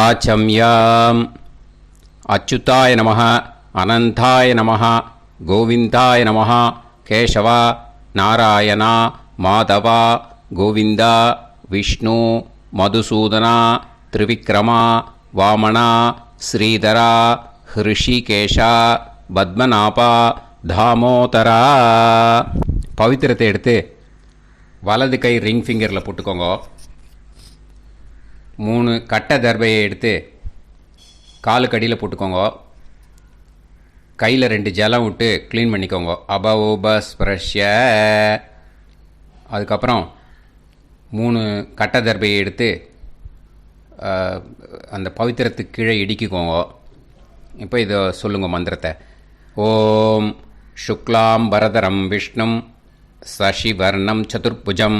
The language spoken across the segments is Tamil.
வாச்சம்யாம். அச்சுதாய நமः, அனந்தாய நமः, கோவிந்தாய நமः, கேசவா, நாராயணா, மாதவா, கோவிந்தா, விஷ்ணு, மதுசூதனா, திரிவிக்ரமா, வாமனா, ஸ்ரீதரா, ஹிருஷிகேஷா, பத்மநாபா, தாமோதரா. பவித்திரத்தை எடுத்து வலது கை ரிங் ஃபிங்கரில் போட்டுக்கோங்க. 3 கட்டை தர்பையை எடுத்து காலுக்கடியில் போட்டுக்கோங்க. கையில் 2 ஜலம் விட்டு க்ளீன் பண்ணிக்கோங்க. அபவோபஸ்பிரஷ்ய. அதுக்கப்புறம் 3 கட்டை தர்பையை எடுத்து அந்த பவித்திரத்துக்கு கீழே இடிக்கிக்கோங்க. இப்போ இதை சொல்லுங்க மந்திரத்தை. ஓம் சுக்லாம் வரதரம் விஷ்ணும் சசிவர்ணம் சதுர்புஜம்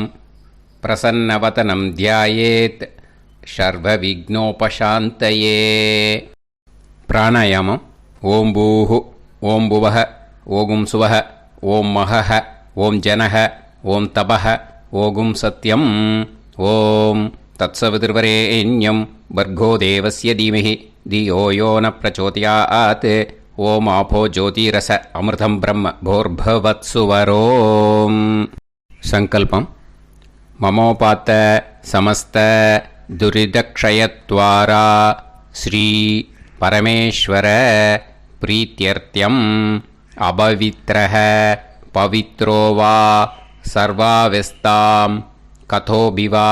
பிரசன்னவதனம் தியாயேத் சர்வ விக்னோபசாந்தயே. பிராணாயாமம். ஓம் பூஹு, ஓம் புவஹ, ஓகும் சுவஹ, ஓம் மஹஹ, ஓம் ஜனஹ, ஓம் தபஹ, ஓகும் சத்யம். ஓம் தத்சவிதுர்வரேண்யம் பர்கோ தேவஸ்ய தீமஹி தியோ யோ ந பிரச்சோதயாத். ஓம் ஆபோ ஜோதிரச அமிர்தம் பிரம்ம போர்பவத்சுவரோம். சங்கல்பம். மமோபாத்த சமஸ்த துரிதக்ஷயத்வாரா ஸ்ரீ பரமேஸ்வர பிரீத்யர்த்தியம் அபவித்ரஹ பவித்ரோ வா சர்வாவஸ்தாம் கதோபிவா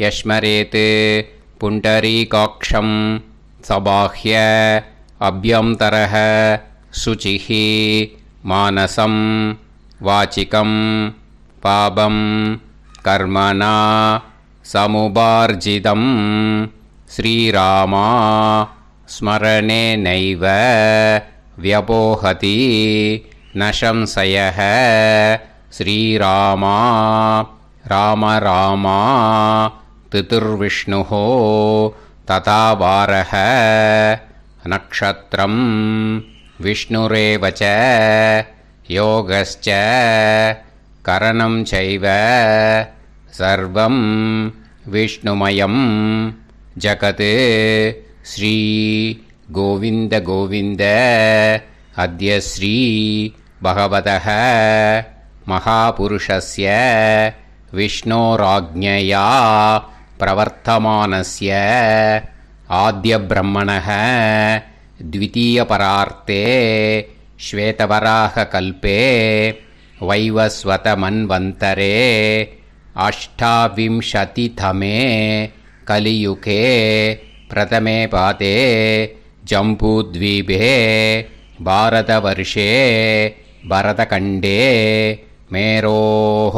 யஸ்மரேத் புண்டரீகாக்ஷம் சபாஹ்ய அப்யந்தரஹ சுசிஹ மானசம் வாசிகம் பாபம் கர்மணா சமுபார்ஜிதம் ஸ்ரீராமா ஸ்மரணேனைவ வ்யபோஹதி ந சம்சயः. ஸ்ரீராமா ராம ராமா திதிர்விஷ்ணுः ததா வாரः நக்ஷத்ரம் விஷ்ணுரேவ ச யோகஸ்ச கரணம் சைவ சர்வம் விஷ்ணுமயம் ஜகத். ஸ்ரீ கோவிந்த கோவிந்த அத்ய ஸ்ரீ பகவதः மகாபுருஷஸ்ய விஷ்ணோராஜ்ஞயா பிரவர்த்தமானஸ்ய ஆத்ய பிரம்மணः த்விதீயபரார்த்தே ஸ்வேதவராக கல்பே வைவஸ்வத மன்வந்தரே அஷ்டாவிம்சதிதமே கலியுகே பிரதமே பாதே ஜம்பூத்வீபே பாரதவர்ஷே பரதகண்டே மேரோः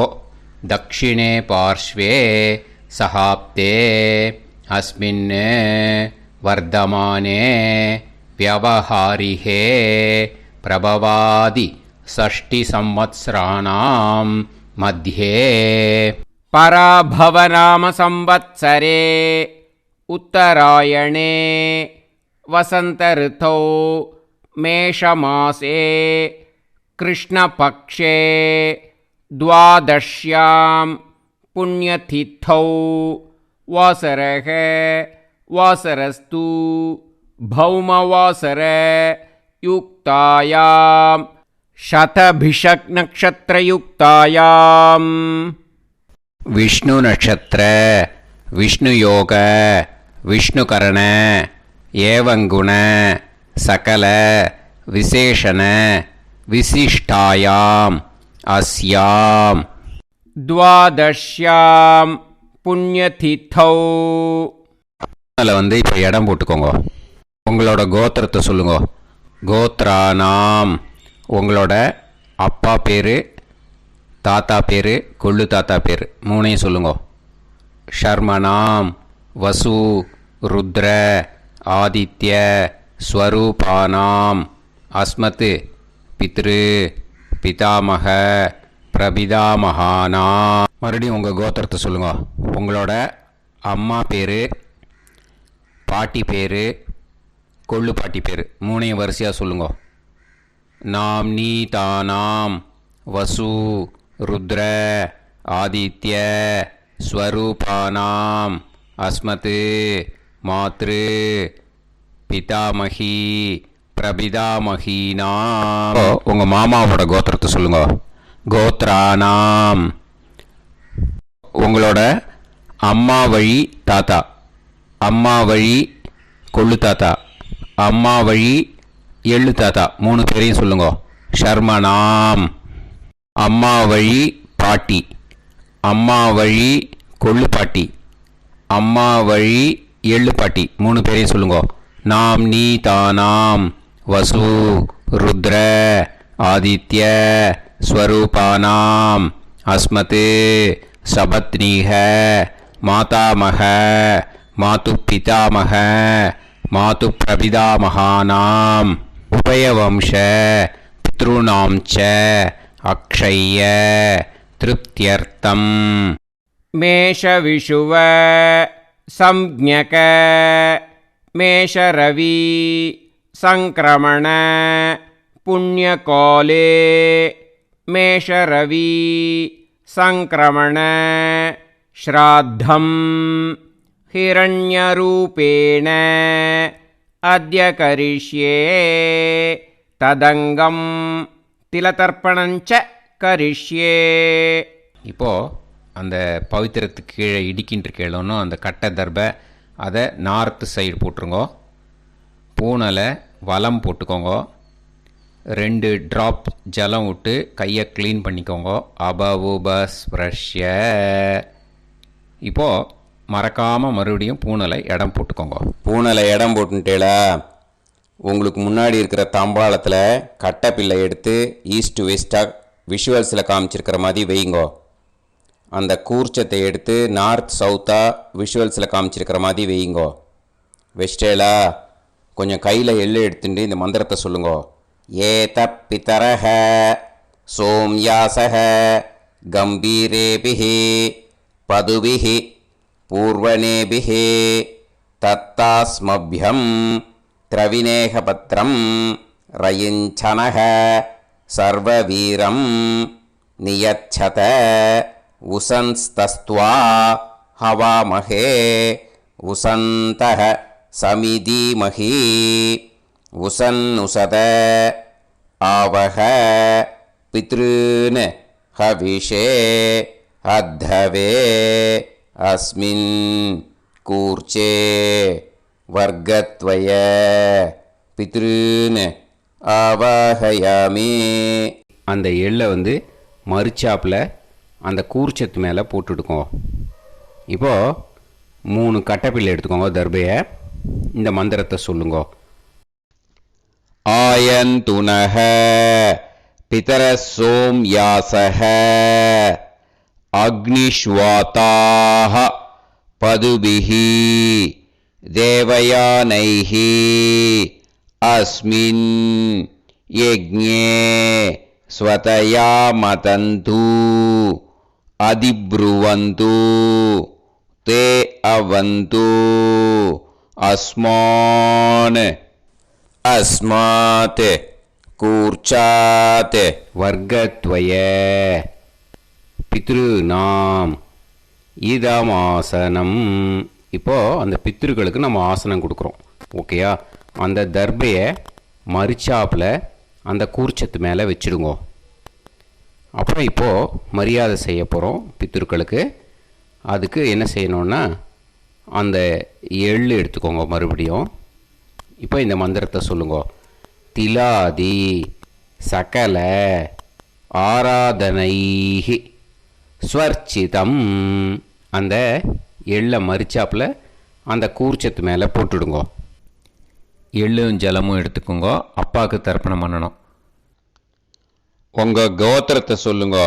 தக்ஷிணே பார்ஷ்வே சஹாப்தே அஸ்மின் வர்தமானே व्यवहारिहे प्रभवादि 6 संवत्सराणां मध्ये पराभवनाम संवत्सरे उत्तरायणे वसंत ऋतौ मेषमासे कृष्णपक्षे द्वादश्यां पुण्यतिथौ वासरः वासरस्तु भौमवासर युक्तायां शतभिषक् नक्षत्रयुक्तायां विष्णु नक्षत्र विष्णु योग विष्णुकरण एवं गुण सकल विशेषण विशिष्टायां अस्यां द्वादश्यां पुण्यतिथौ. அதில் வந்து இப்போ இடம் போட்டுக்கோங்க. உங்களோட கோத்திரத்தை சொல்லுங்க. கோத்ரானாம். உங்களோட அப்பா பேர், தாத்தா பேர், கொள்ளு தாத்தா பேர் 3ஐயும் சொல்லுங்க. ஷர்மனாம் வசு ருத்ர ஆதித்ய ஸ்வரூபானாம் அஸ்மத் பித்ரு பிதாமக பிரபிதாமகானா. மறுபடியும் உங்கள் கோத்திரத்தை சொல்லுங்க. உங்களோட அம்மா பேர், பாட்டி பேர், கொள்ளு பாட்டி பேர் 3ஐயும் வரிசையாக சொல்லுங்க. நாம் நீ தானாம் வசு ருத்ர ஆதித்ய ஸ்வரூபானாம் அஸ்மத் மாத்ரு பிதாமகி பிரபிதாமகீனாம். உங்கள் மாமாவோட கோத்திரத்தை சொல்லுங்க. கோத்ரானாம். உங்களோட அம்மா வழி தாத்தா, அம்மா வழி கொள்ளு தாத்தா, அம்மா வழி எள்ளு தாத்தா 3 பேரையும் சொல்லுங்க. ஷர்மனாம். அம்மா வழி பாட்டி, அம்மா வழி கொள்ளு பாட்டி, அம்மா வழி எள்ளு பாட்டி 3 பேரையும் சொல்லுங்க. நாம் நீ தானாம் வசு ருத்ர ஆதித்ய ஸ்வரூபானாம் அஸ்மத் சபத்னீக மாதாமக மாது பிதாமக மாது பிரபிதாமகானாம் உபயவம்ச பித்ருணாம் ச அக்ஷய்ய திருப்தியர்த்தம். மேஷவிஷுவ சம்ஞக மேஷரவி சங்கிரமண புண்ணியகாலே மேஷரவி சங்கிரமண ஸ்ராத்தம் ஹிரண்யரூபேண அத்ய கரிஷ்யே ததங்கம் திலதர்ப்பணஞ்ச கரிஷ்யே. இப்போது அந்த பவித்திரத்துக்கு கீழே இடிக்கின்ற கேளோன்னு அந்த கட்டை தர்பை அதை நார்த்து சைடு போட்டுருங்கோ. பூனலை வலம் போட்டுக்கோங்க. 2 ட்ராப் ஜலம் விட்டு கையை க்ளீன் பண்ணிக்கோங்க. அபவுபஸ்ப்ரஷ்ய. இப்போது மறக்காமல் மறுபடியும் பூனலை இடம் போட்டுக்கோங்க. பூனலை இடம் போட்டுட்டேளா, உங்களுக்கு முன்னாடி இருக்கிற தாம்பாளத்தில் கட்டை பிள்ளை எடுத்து ஈஸ்ட் வெஸ்டாக விஷுவல்ஸில் காமிச்சிருக்கிற மாதிரி வைங்கோ. அந்த கூர்ச்சத்தை எடுத்து நார்த் சவுத்தாக விஷுவல்ஸில் காமிச்சிருக்கிற மாதிரி வைங்கோ. வெஸ்டேலா, கொஞ்சம் கையில் எள்ளு எடுத்துட்டு இந்த மந்திரத்தை சொல்லுங்கோ. ஏத பிதரஹ சோம்யாசஹ கம்பீரேபிஹி பதுபிஹி பூர்வனேபிஹி தத்தாஸ்மப்யம் திரவிநேகபத்ரம் ரயிஞ்சனஹ சர்வவீரம் நியச்சத உசன்ஸ்தஸ்த்வா ஹவாமஹே உசந்தஹ சமிதீமஹி உசன்னுசத ஆவஹ பித்ருன் ஹவிஷே அத்தவே அஸ்மின் கூர்ச்சே வர்க்கத்வய பித்ருன் ஆவாஹயாமி. அந்த எள்ளை மறுச்சாப்பில் அந்த கூர்ச்சத்து மேலே போட்டுடுக்கோங்க. இப்போது 3 கட்டைப்பிள்ளை எடுத்துக்கோங்க. தர்பையை இந்த மந்திரத்தை சொல்லுங்க. ஆயந்துனஹ பிதர சோம்யாசஹ அக்னிஷ்வாதாஹ பதுபிஹி தேவயானைஹி அஸ்மின் யஜ்ஞே ஸ்வதயா மதந்து அதிப்ருவந்து தே அவது அஸ்மான் அஸ்மாத் கூர்ச்சாத் வர்க்கத்வய பித்ருநாம் இதமாசனம். இப்போது அந்த பித்ருக்களுக்கு நம்ம ஆசனம் கொடுக்குறோம். ஓகேயா? அந்த தர்பையை மறுச்சாப்பில் அந்த கூர்ச்சத்து மேலே வச்சுடுங்க. அப்புறம் இப்போது மரியாதை செய்ய போகிறோம் பித்ருக்களுக்கு. அதுக்கு என்ன செய்யணுன்னா அந்த எள்ளு எடுத்துக்கோங்க. மறுபடியும் இப்போ இந்த மந்திரத்தை சொல்லுங்க. திலாதி சகல ஆராதனைஹி ஸ்வர்ச்சிதம். அந்த எள்ளை மரிச்சாப்பில் அந்த கூர்ச்சத்து மேலே போட்டுடுங்க. எள்ளும் ஜலமும் எடுத்துக்கோங்க. அப்பாவுக்கு தர்ப்பணம் பண்ணணும். உங்கள் கோத்திரத்தை சொல்லுங்க.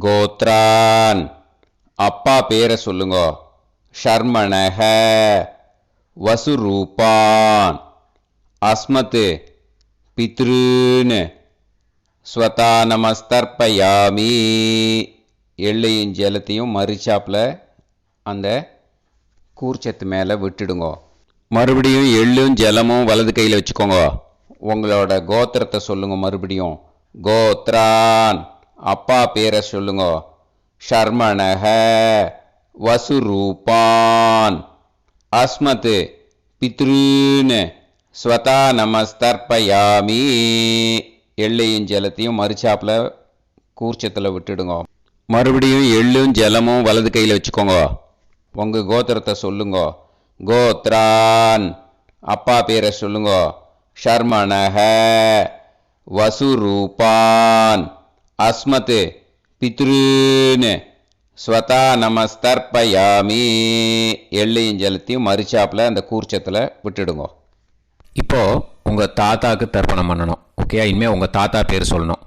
கோத்ரான். அப்பா பேரை சொல்லுங்க. ஷர்மணஹ வசுரூபான் அஸ்மத் பித்ருன் ஸ்வதா நமஸ்தர்ப்பயாமி. எள்ளையும் ஜலத்தையும் மரிச்சாப்பில் அந்த கூர்ச்சத்து மேலே விட்டுடுங்க. மறுபடியும் எள்ளும் ஜலமும் வலது கையில் வச்சுக்கோங்க. உங்களோட கோத்திரத்தை சொல்லுங்க. மறுபடியும் கோத்ரான். அப்பா பேரை சொல்லுங்க. ஷர்மணஹ வசுரூபான் அஸ்மத் பித்ருன்னு ஸ்வதா நமஸ்தர்ப்பயாமி. எள்ளையும் ஜலத்தையும் மறுச்சாப்பில் கூர்ச்சத்தில் விட்டுடுங்க. மறுபடியும் எள்ளும் ஜலமும் வலது கையில் வச்சுக்கோங்க. உங்கள் கோத்திரத்தை சொல்லுங்க. கோத்ரான் அப்பா பேரை சொல்லுங்க. ஷர்மணஹ வசுரூபான் அஸ்மத் பித்ருன்னு ஸ்வதா நமஸ்தர்ப்பயாமி. எள்ளையும் ஜலத்தையும் மறுச்சாப்பில் அந்த கூர்ச்சத்தில் விட்டுடுங்க. இப்போது உங்கள் தாத்தாவுக்கு தர்ப்பணம் பண்ணணும். ஓகே, இனிமேல் உங்கள் தாத்தா பேர் சொல்லணும்.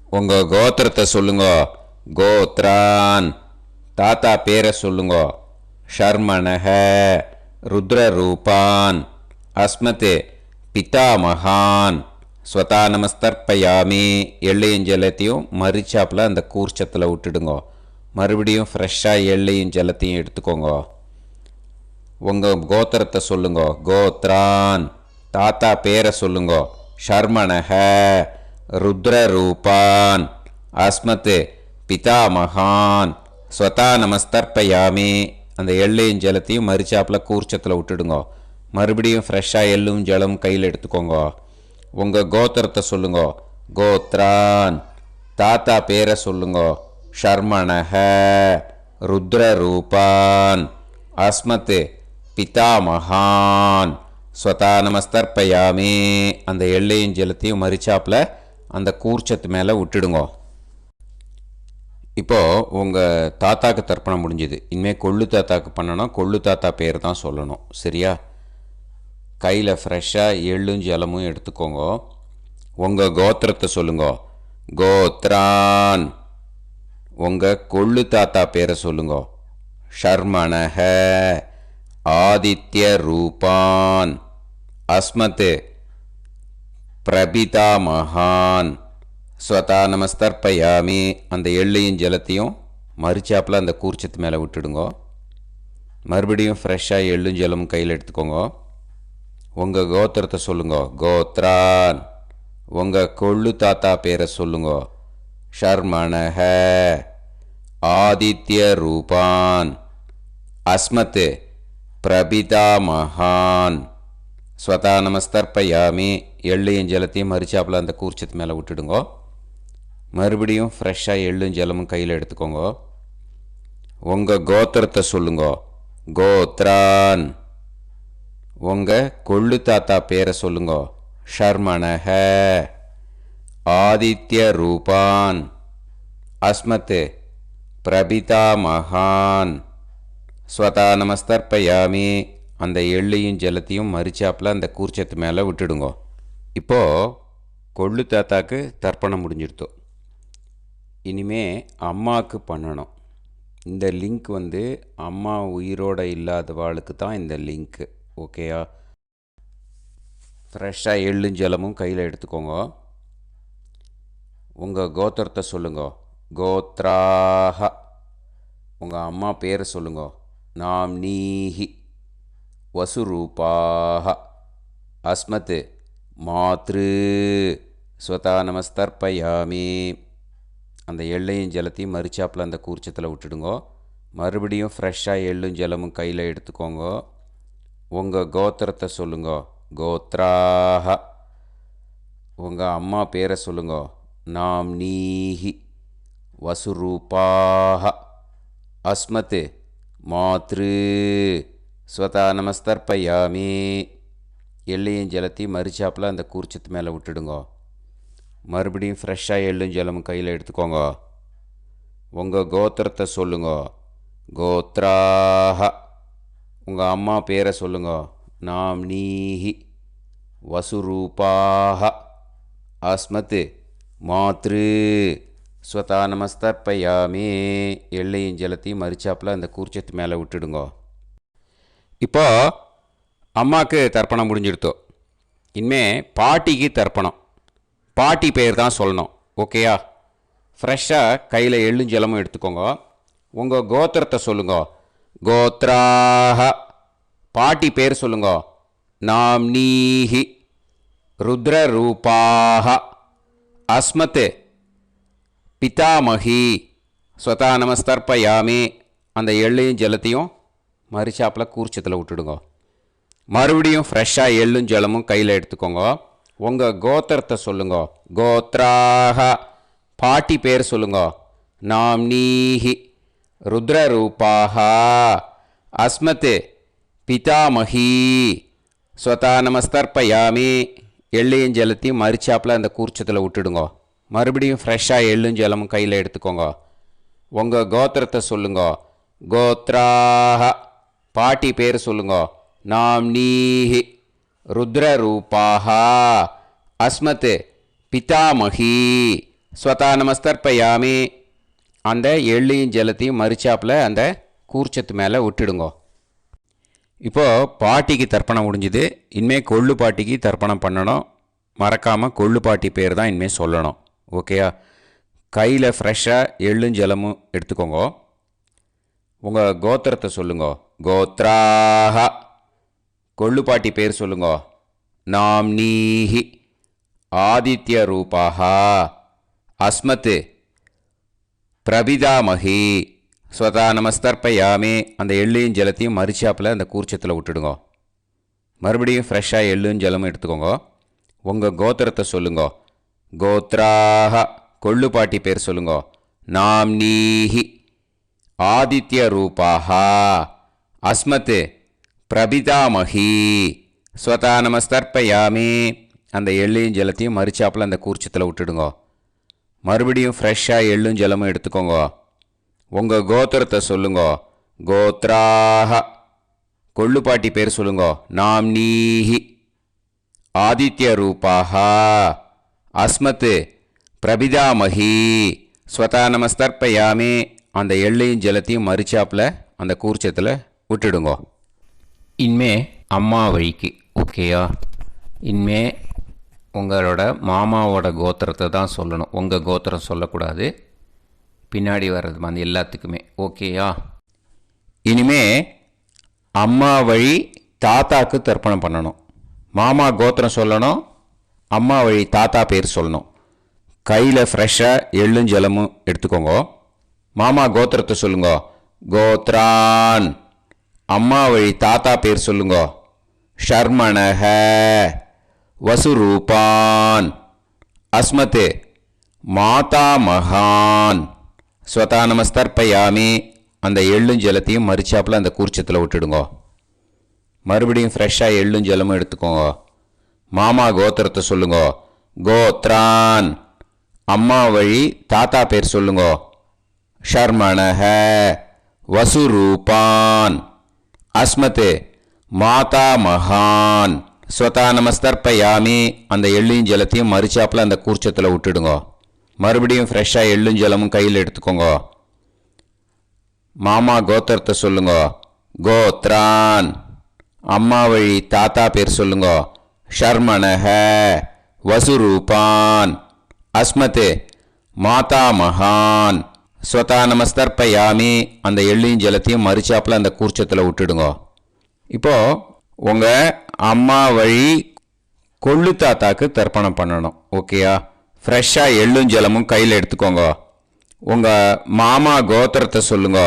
உங்கள் கோத்திரத்தை சொல்லுங்க. கோத்ரான் தாத்தா பேரை சொல்லுங்க. ஷர்மணஹ ருத்ரரூபான் அஸ்மத் பிதாமகான் ஸ்வதா நமஸ்தர்ப்பயாமி. எள்ளையும் ஜலத்தையும் மறுச்சாப்பில் அந்த கூர்ச்சத்தில் விட்டுடுங்க. மறுபடியும் ஃப்ரெஷ்ஷாக எள்ளையும் ஜலத்தையும் எடுத்துக்கோங்க. உங்கள் கோத்திரத்தை சொல்லுங்க. கோத்ரான் தாத்தா பேரை சொல்லுங்க. ஷர்மணஹ ருத்ரரூபான் அஸ்மத் பிதாமகான் ஸ்வதா நமஸ்தர்ப்பயாமி. அந்த எள்ளையும் ஜலத்தையும் மறுச்சாப்பில் கூர்ச்சத்தில் விட்டுடுங்க. மறுபடியும் ஃப்ரெஷ்ஷாக எள்ளும் ஜலம் கையில் எடுத்துக்கோங்க. உங்கள் கோத்திரத்தை சொல்லுங்க. கோத்ரான் தாத்தா பேரை சொல்லுங்க. ஷர்மணஹ ருத்ரரூபான் அஸ்மத் பிதாமகான் ஸ்வதா நமஸ்தர்ப்பயாமி. அந்த எள்ளையும் ஜலத்தையும் மறுச்சாப்பில் அந்த கூர்ச்சத்து மேலே விட்டுடுங்க. இப்போது உங்கள் தாத்தாக்கு தர்ப்பணம் முடிஞ்சுது. இனிமேல் கொள்ளு தாத்தாக்கு பண்ணணும். கொள்ளு தாத்தா பேர் தான் சொல்லணும். சரியா? கையில் ஃப்ரெஷ்ஷாக எள்ளும் ஜலமும் எடுத்துக்கோங்க. உங்கள் கோத்திரத்தை சொல்லுங்க. கோத்ரான் உங்கள் கொள்ளு தாத்தா பேரை சொல்லுங்க. ஷர்மணஹ ஆதித்ய ரூபான் அஸ்மத் பிரபிதாமகான் ஸ்வதா நமஸ்தர்ப்பயாமி. அந்த எள்ளையும் ஜலத்தையும் மறுச்சாப்பில் அந்த கூர்ச்சத்து மேலே விட்டுடுங்க. மறுபடியும் ஃப்ரெஷ்ஷாக எள்ளும் ஜலமும் கையில் எடுத்துக்கோங்க. உங்கள் கோத்திரத்தை சொல்லுங்க. கோத்ரான் உங்கள் கொள்ளு தாத்தா பேரை சொல்லுங்க. ஷர்மணஹ ஆதித்ய ரூபான் அஸ்மத் பிரபிதாமகான் ஸ்வதா நமஸ்தர்ப்பயாமி. எள்ளையும் ஜலத்தையும் மறுச்சாப்பில் அந்த கூர்ச்சத்து மேலே விட்டுடுங்க. மறுபடியும் ஃப்ரெஷ்ஷாக எள்ளும் ஜலமும் கையில் எடுத்துக்கோங்க. உங்கள் கோத்திரத்தை சொல்லுங்க. கோத்ரான் உங்கள் கொள்ளு தாத்தா பேரை சொல்லுங்க. ஷர்மணஹ ஆதித்ய ரூபான் அஸ்மத் பிரபிதாமகான் ஸ்வதா நமஸ்தர்ப்பயாமி. அந்த எள்ளையும் ஜலத்தையும் மறுச்சாப்பில் அந்த கூர்ச்சத்து மேலே விட்டுடுங்க. இப்போது கொள்ளு தாத்தாக்கு தர்ப்பணம் முடிஞ்சிருத்தோம். இனிமே அம்மாவுக்கு பண்ணணும். இந்த லிங்க் அம்மா உயிரோடு இல்லாதவாளுக்கு தான் இந்த லிங்க்கு. ஓகேயா? ஃப்ரெஷ்ஷாக எள்ளும் ஜலமும் கையில் எடுத்துக்கோங்க. உங்கள் கோத்திரத்தை சொல்லுங்க. கோத்ராஹ உங்கள் அம்மா பேரை சொல்லுங்க. நாம்னீஹி வசுரூபாஹ அஸ்மத் மாத்ரு ஸ்வதா நமஸ்தர்ப்பயாமி. அந்த எள்ளையும் ஜலத்தையும் மறுச்சாப்பில் அந்த கூர்ச்சத்தில் விட்டுடுங்க. மறுபடியும் ஃப்ரெஷ்ஷாக எள்ளும் ஜலமும் கையில் எடுத்துக்கோங்க. உங்கள் கோத்திரத்தை சொல்லுங்க. கோத்ராஹ உங்கள் அம்மா பேரை சொல்லுங்க. நாம்னீஹி வசுரூபாஹ அஸ்மத் மாத்ரு ஸ்வதா நமஸ்தர்ப்பயாமி. எள்ளையும் ஜலத்தையும் மறுச்சாப்பில் அந்த கூர்ச்சத்து மேலே விட்டுடுங்க. மறுபடியும் ஃப்ரெஷ்ஷாக எள்ளும் ஜலமும் கையில் எடுத்துக்கோங்க. உங்கள் கோத்திரத்தை சொல்லுங்க. கோத்ராஹ உங்கள் அம்மா பேரை சொல்லுங்க. நாம்னீஹி வசுரூபாஹ அஸ்மத் மாத்ரு ஸ்வதா நமஸ்தர்ப்பயாமி. எள்ளையும் ஜலத்தையும் மறுச்சாப்பில் அந்த கூர்ச்சத்து மேலே விட்டுடுங்க. இப்போ அம்மாவுக்கு தர்ப்பணம் முடிஞ்சிடுத்தோம். இனிமே பாட்டிக்கு தர்ப்பணம். பாட்டி பேர் தான் சொல்லணும். ஓகேயா? ஃப்ரெஷ்ஷாக கையில் எள்ளும் ஜலமும் எடுத்துக்கோங்க. உங்கள் கோத்திரத்தை சொல்லுங்க. கோத்ராஹ பாட்டி பேர் சொல்லுங்க. நாம்னீஹி ருத்ரரூபாஹ அஸ்மத் பிதாமகி ஸ்வதா நமஸ்தர்ப்பயாமி. அந்த எள்ளையும் ஜலத்தையும் மறிச்சாப்பில் கூர்ச்சத்தில் விட்டுடுங்க. மறுபடியும் ஃப்ரெஷ்ஷாக எள்ளும் ஜலமும் கையில் எடுத்துக்கோங்க. உங்கள் கோத்திரத்தை சொல்லுங்க. கோத்ராக பாட்டி பேர் சொல்லுங்க. நாம்னீஹி ருத்ரரூபாக அஸ்மத் பிதாமஹி ஸ்வதா நமஸ்தர்ப்பயாமி. எள்ளையும் ஜலத்தையும் மறிச்சாப்பில் அந்த கூர்ச்சத்தில் விட்டுடுங்க. மறுபடியும் ஃப்ரெஷ்ஷாக எள்ளும் ஜலமும் கையில் எடுத்துக்கோங்க. உங்கள் கோத்திரத்தை சொல்லுங்க. கோத்ராக பாட்டி பேர் சொல்லுங்க. நாம்னீஹி ருத்ரரூபாக அஸ்மத் பிதாமஹி ஸ்வதா நமஸ்தர்ப்பயாமி. அந்த எள்ளையும் ஜலத்தையும் மறிச்சாப்பில் அந்த கூர்ச்சத்து மேலே விட்டுடுங்க. இப்போது பாட்டிக்கு தர்ப்பணம் முடிஞ்சுது. இனிமேல் கொள்ளு பாட்டிக்கு தர்ப்பணம் பண்ணணும். மறக்காமல் கொள்ளு பாட்டி பேர் தான் இனிமேல் சொல்லணும். ஓகேயா? கையில் ஃப்ரெஷ்ஷாக எள்ளும் ஜலமும் எடுத்துக்கோங்க. உங்கள் கோத்திரத்தை சொல்லுங்க. கோத்ராக கொள்ளு பாட்டி பேர் சொல்லுங்க. நாம்னீஹி ஆதித்ய ரூபாக அஸ்மத் பிரபிதாமஹி ஸ்வதா நமஸ்தர்ப்பயாமி. அந்த எள்ளையும் ஜலத்தையும் மறிச்சாப்பில் அந்த கூர்ச்சத்தில் விட்டுடுங்க. மறுபடியும் ஃப்ரெஷ்ஷாக எள்ளும் ஜலமும் எடுத்துக்கோங்க. உங்கள் கோத்திரத்தை சொல்லுங்க. கோத்ராக கொள்ளு பாட்டி பேர் சொல்லுங்க. நாம்னீஹி ஆதித்ய ரூபாக அஸ்மத் பிரபிதாமஹி ஸ்வதா நமஸ்தர்ப்பயாமி. அந்த எள்ளையும் ஜலத்தையும் மறிச்சாப்பில் அந்த கூர்ச்சத்தில் விட்டுடுங்க. மறுபடியும் ஃப்ரெஷ்ஷாக எள்ளும் ஜலமும் எடுத்துக்கோங்க. உங்கள் கோத்திரத்தை சொல்லுங்க. கோத்ராக கொள்ளு பாட்டி பேர் சொல்லுங்க. நாம்னீஹி ஆதித்ய ரூபாக அஸ்மத் பிரபிதாமஹி ஸ்வதா நமஸ்தர்ப்பயாமி. அந்த எள்ளையும் ஜலத்தையும் மறிச்சாப்பில் அந்த கூர்ச்சத்தில் விட்டுடுங்க. இனிமே அம்மா வழிக்கு. ஓகேயா? இனிமே உங்களோட மாமாவோட கோத்திரத்தை தான் சொல்லணும். உங்கள் கோத்திரம் சொல்லக்கூடாது. பின்னாடி வர்றது வந்து எல்லாத்துக்குமே. ஓகேயா? இனிமே அம்மா வழி தாத்தாக்கு தர்ப்பணம் பண்ணணும். மாமா கோத்திரம் சொல்லணும். அம்மா வழி தாத்தா பேர் சொல்லணும். கையில் ஃப்ரெஷ்ஷாக எள்ளும் ஜலமும் எடுத்துக்கோங்க. மாமா கோத்திரத்தை சொல்லுங்க. கோத்ரான். அம்மா வழி தாத்தா பேர் சொல்லுங்க. ஷர்மணஹ வசுரூபான் அஸ்மத் மாதா மகான் ஸ்வதா நமஸ்தர்ப்பயாமி. அந்த எள்ளும் ஜலத்தையும் மறிச்சாப்பில் அந்த கூர்ச்சத்தில் விட்டுடுங்க. மறுபடியும் ஃப்ரெஷ்ஷாக எள்ளும் ஜலமும் எடுத்துக்கோங்க. மாமா கோத்திரத்தை சொல்லுங்க. கோத்ரான். அம்மா வழி தாத்தா பேர் சொல்லுங்க. ஷர்மணஹ வசுரூபான் அஸ்மத் மாதா மகான் ஸ்வதா நமஸ்தர்ப்பயாமி. அந்த எள்ளையும் ஜலத்தையும் மறிச்சாப்பில் அந்த கூர்ச்சத்தில் விட்டுடுங்க. மறுபடியும் ஃப்ரெஷ்ஷாக எள்ளும் ஜலமும் கையில் எடுத்துக்கோங்க. மாமா கோத்திரத்தை சொல்லுங்க. கோத்ரான். அம்மா வழி தாத்தா பேர் சொல்லுங்க. ஷர்மணஹ வசுரூபான் அஸ்மத் மாதா மகான் ஸ்வதா நமஸ்தர்ப்பயாமி. அந்த எள்ளையும் ஜலத்தையும் மறிச்சாப்பில் அந்த கூர்ச்சத்தில் விட்டுடுங்க. இப்போது உங்கள் அம்மா வழி கொள்ளு தாத்தாக்கு தர்ப்பணம் பண்ணணும். ஓகேயா? ஃப்ரெஷ்ஷாக எள்ளும் ஜலமும் கையில் எடுத்துக்கோங்க. உங்கள் மாமா கோத்திரத்தை சொல்லுங்க.